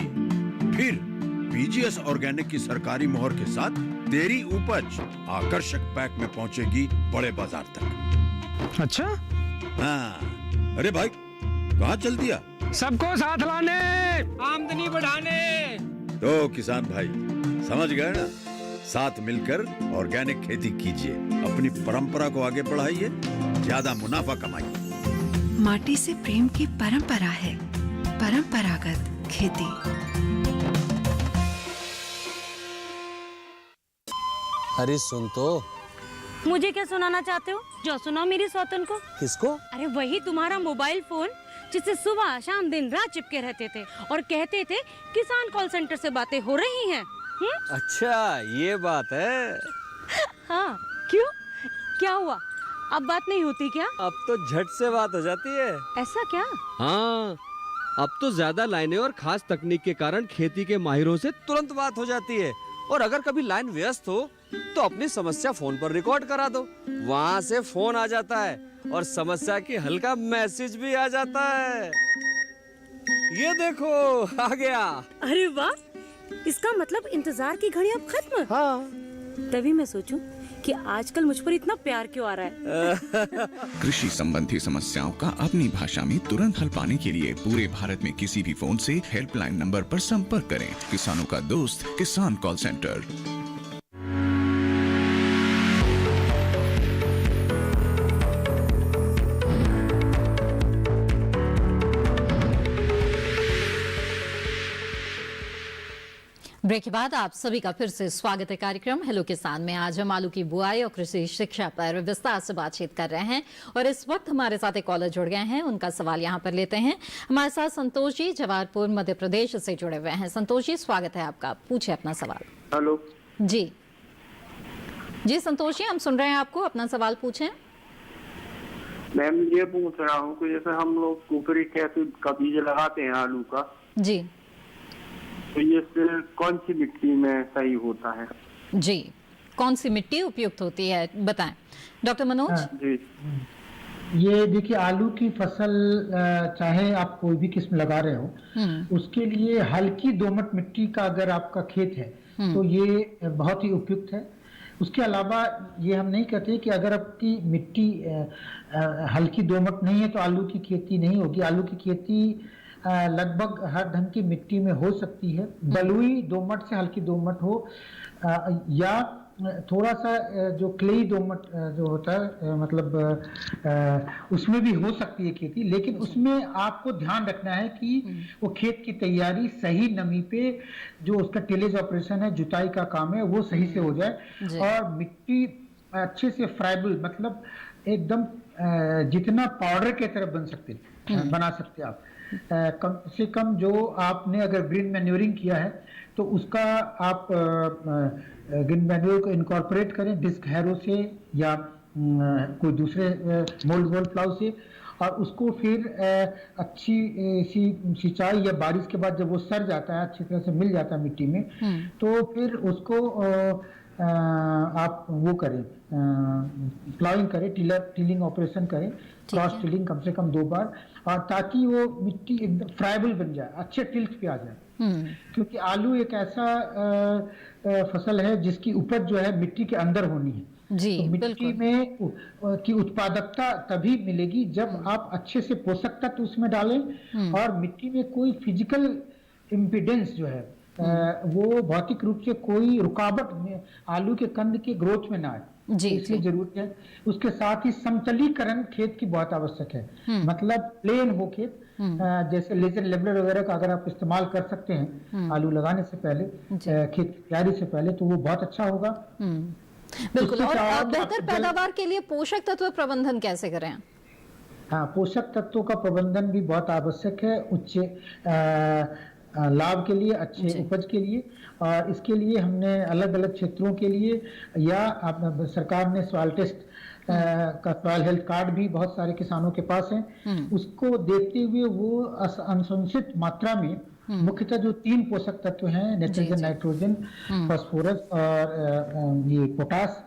फिर बीजीएस ऑर्गेनिक की सरकारी मोहर के साथ तेरी उपज आकर्षक पैक में पहुंचेगी बड़े बाजार तक। अच्छा? हाँ। अरे भाई, कहाँ चल दिया? सबको साथ लाने, आमदनी बढ़ाने। तो किसान भाई समझ गए ना, साथ मिलकर ऑर्गेनिक खेती कीजिए, अपनी परंपरा को आगे बढ़ाइए, ज्यादा मुनाफा कमाइए। माटी से प्रेम की परंपरा है परंपरागत खेती। अरे सुन तो। मुझे क्या सुनाना चाहते हो? जो सुनाओ मेरी सौतन को। किसको? अरे वही तुम्हारा मोबाइल फोन जिससे सुबह शाम दिन रात चिपके रहते थे और कहते थे किसान कॉल सेंटर से बातें हो रही हैं। अच्छा ये बात है। हाँ, क्यों? क्या हुआ? अब बात नहीं होती क्या? अब तो झट से बात हो जाती है। ऐसा क्या? हाँ, अब तो ज्यादा लाइनें और खास तकनीक के कारण खेती के माहिरों से तुरंत बात हो जाती है। और अगर कभी लाइन व्यस्त हो तो अपनी समस्या फोन पर रिकॉर्ड करा दो, वहाँ से फोन आ जाता है और समस्या की हल का मैसेज भी आ जाता है। ये देखो आ गया। अरे वाह, इसका मतलब इंतजार की घड़ी अब खत्म। हाँ। तभी मैं सोचूं कि आजकल मुझ पर इतना प्यार क्यों आ रहा है। कृषि संबंधी समस्याओं का अपनी भाषा में तुरंत हल पाने के लिए पूरे भारत में किसी भी फोन से हेल्पलाइन नंबर पर संपर्क करें। किसानों का दोस्त किसान कॉल सेंटर। ब्रेक के बाद आप सभी का फिर से स्वागत है कार्यक्रम हेलो किसान में। आज हम आलू की बुआई और कृषि शिक्षा पर विस्तार से बातचीत कर रहे हैं और इस वक्त हमारे साथ एक कॉलर जुड़ गए हैं, उनका सवाल यहाँ पर लेते हैं। हमारे साथ संतोष जी जवाहरपुर मध्य प्रदेश से जुड़े हुए हैं। संतोष जी स्वागत है आपका, पूछे अपना सवाल। हेलो जी जी संतोष जी हम सुन रहे हैं आपको, अपना सवाल पूछें। मैम ये पूछ रहा हूँ कि जैसे हम लोग ऊपरी खेती का बीज लगाते हैं आलू का, जी, तो ये कौन सी मिट्टी में सही होता है? जी, कौन सी मिट्टी उपयुक्त होती है बताएं डॉक्टर मनोज। जी, ये देखिए आलू की फसल चाहे आप कोई भी किस्म लगा रहे हो, उसके लिए हल्की दोमट मिट्टी का अगर आपका खेत है तो ये बहुत ही उपयुक्त है। उसके अलावा ये हम नहीं कहते कि अगर आपकी मिट्टी हल्की दोमट नहीं है तो आलू की खेती नहीं होगी। आलू की खेती लगभग हर ढंग की मिट्टी में हो सकती है। बलुई दोमट से हल्की दोमट हो या थोड़ा सा जो क्लेई दोमट जो होता है मतलब उसमें भी हो सकती है खेती, लेकिन उसमें आपको ध्यान रखना है कि वो खेत की तैयारी सही नमी पे जो उसका टिलेज ऑपरेशन है, जुताई का काम है, वो सही से हो जाए और मिट्टी अच्छे से फ्राइबल मतलब एकदम जितना पाउडर की तरह बना सकते आप। कम से कम जो आपने अगर ग्रीन मैन्योरिंग किया है तो उसका आप ग्रीन मैन्योर को इनकॉर्पोरेट करें डिस्क हैरो से या कोई दूसरे मोल्ड वॉल प्लाउ से, और उसको फिर अच्छी सिंचाई या बारिश के बाद जब वो सड़ जाता है, अच्छी तरह से मिल जाता है मिट्टी में, तो फिर उसको आप वो करें, प्लाइंग करें, टिलिंग ऑपरेशन करें, क्रॉस टिलिंग कम से कम 2 बार, और ताकि वो मिट्टी एकदम फ्राइबल बन जाए, अच्छे टिल्ट पे आ जाए। क्योंकि आलू एक ऐसा फसल है जिसकी उपज जो है मिट्टी के अंदर होनी है। जी, तो मिट्टी में की उत्पादकता तभी मिलेगी जब आप अच्छे से पोषक तत्व उसमें डालें और मिट्टी में कोई फिजिकल इम्पिडेंस जो है वो भौतिक रूप से कोई रुकावट में आलू के कंद के ग्रोथ में ना आए, इसलिए जरूरी है। उसके साथ ही समतलीकरण खेत की बहुत आवश्यक है। मतलब प्लेन हो खेत, जैसे लेजर लेवलर वगैरह का अगर आप इस्तेमाल कर सकते हैं आलू लगाने से पहले, खेत की तैयारी से पहले, तो वो बहुत अच्छा होगा। बिल्कुल। और बेहतर पैदावार के लिए पोषक तत्व प्रबंधन कैसे करें? हाँ, पोषक तत्वों का प्रबंधन भी बहुत आवश्यक है उच्च लाभ के लिए, अच्छे उपज के लिए। और इसके लिए हमने अलग अलग क्षेत्रों के लिए या सरकार ने सॉइल टेस्ट का सॉइल हेल्थ कार्ड भी बहुत सारे किसानों के पास है, उसको देखते हुए वो अनुशंसित मात्रा में मुख्यतः जो 3 पोषक तत्व हैं, नाइट्रोजन, नाइट्रोजन, फास्फोरस और ये पोटास,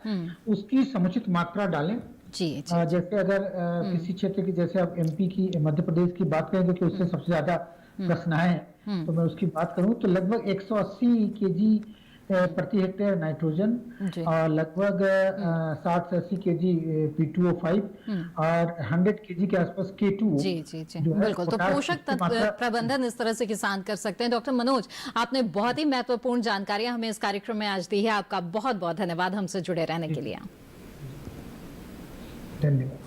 उसकी समुचित मात्रा डालें। जैसे अगर किसी क्षेत्र की, जैसे आप एमपी की, मध्य प्रदेश की बात करें, क्योंकि उससे सबसे ज्यादा प्रश्न आए, तो मैं उसकी बात करूं तो लगभग 180 केजी प्रति हेक्टेयर नाइट्रोजन और लगभग 60 से 80 केजी P2O5 और 100 केजी के आसपास K2O। जी बिल्कुल। तो पोषक तत्व प्रबंधन इस तरह से किसान कर सकते हैं। डॉक्टर मनोज, आपने बहुत ही महत्वपूर्ण जानकारियां हमें इस कार्यक्रम में आज दी है। आपका बहुत बहुत धन्यवाद हमसे जुड़े रहने के लिए। धन्यवाद।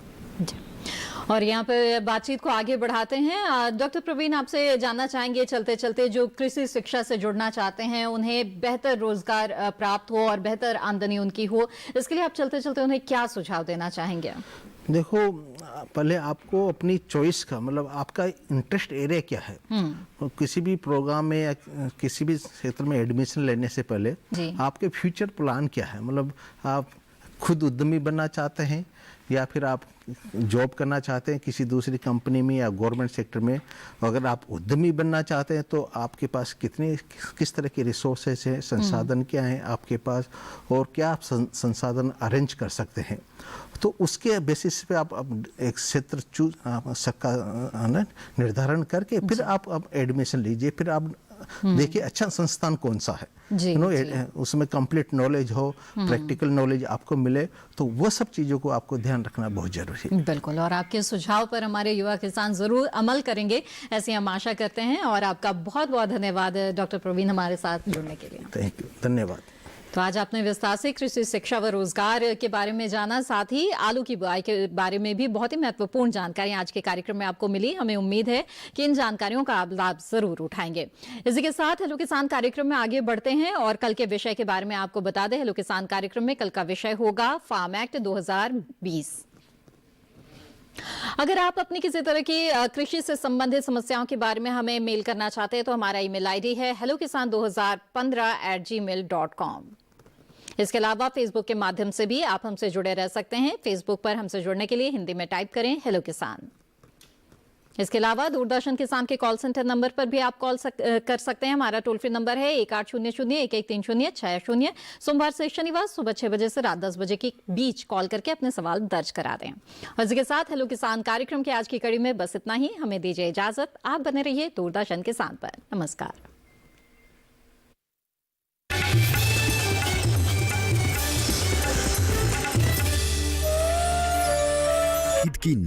और यहाँ पे बातचीत को आगे बढ़ाते हैं। डॉक्टर प्रवीण, आपसे जानना चाहेंगे, चलते चलते जो कृषि शिक्षा से जुड़ना चाहते हैं, उन्हें बेहतर रोजगार प्राप्त हो और बेहतर आमदनी उनकी हो, इसके लिए आप चलते चलते उन्हें क्या सुझाव देना चाहेंगे? देखो, पहले आपको अपनी चॉइस का, मतलब आपका इंटरेस्ट एरिया क्या है, किसी भी प्रोग्राम में या किसी भी क्षेत्र में एडमिशन लेने से पहले आपके फ्यूचर प्लान क्या है। मतलब आप खुद उद्यमी बनना चाहते हैं या फिर आप जॉब करना चाहते हैं किसी दूसरी कंपनी में या गवर्नमेंट सेक्टर में। अगर आप उद्यमी बनना चाहते हैं तो आपके पास किस तरह के रिसोर्सेस हैं, संसाधन क्या हैं आपके पास, और क्या आप संसाधन अरेंज कर सकते हैं। तो उसके बेसिस पे आप एक क्षेत्र निर्धारण करके फिर आप एडमिशन लीजिए। फिर आप देखिए अच्छा संस्थान कौन सा है, उसमें कंप्लीट नॉलेज हो, प्रैक्टिकल नॉलेज आपको मिले, तो वो सब चीज़ों को आपको ध्यान रखना बहुत जरूरी है। बिल्कुल। और आपके सुझाव पर हमारे युवा किसान जरूर अमल करेंगे, ऐसी हम आशा करते हैं। और आपका बहुत बहुत धन्यवाद डॉक्टर प्रवीण हमारे साथ जुड़ने के लिए। थैंक यू, धन्यवाद। तो आज आपने विस्तार से कृषि शिक्षा व रोजगार के बारे में जाना, साथ ही आलू की बुआई के बारे में भी बहुत ही महत्वपूर्ण जानकारी आज के कार्यक्रम में आपको मिली। हमें उम्मीद है कि इन जानकारियों का आप लाभ जरूर उठाएंगे। इसी के साथ हेलो किसान कार्यक्रम में आगे बढ़ते हैं और कल के विषय के बारे में आपको बता दें। हेलो किसान कार्यक्रम में कल का विषय होगा फार्म एक्ट 2020। अगर आप अपनी किसी तरह की कृषि से संबंधित समस्याओं के बारे में हमें मेल करना चाहते हैं तो हमारा ईमेल आईडी है hellokisan2015@gmail.com। इसके अलावा फेसबुक के माध्यम से भी आप हमसे जुड़े रह सकते हैं। फेसबुक पर हमसे जुड़ने के लिए हिंदी में टाइप करें हेलो किसान। इसके अलावा दूरदर्शन किसान के कॉल सेंटर नंबर पर भी आप कॉल कर सकते हैं। हमारा टोल फ्री नंबर है 1800-1130-60। सोमवार से शनिवार सुबह 6 बजे से रात 10 बजे के बीच कॉल करके अपने सवाल दर्ज करा दें। और इसके साथ हेलो किसान कार्यक्रम के आज की कड़ी में बस इतना ही। हमें दीजिए इजाजत। आप बने रहिए दूरदर्शन किसान पर। नमस्कार। की नई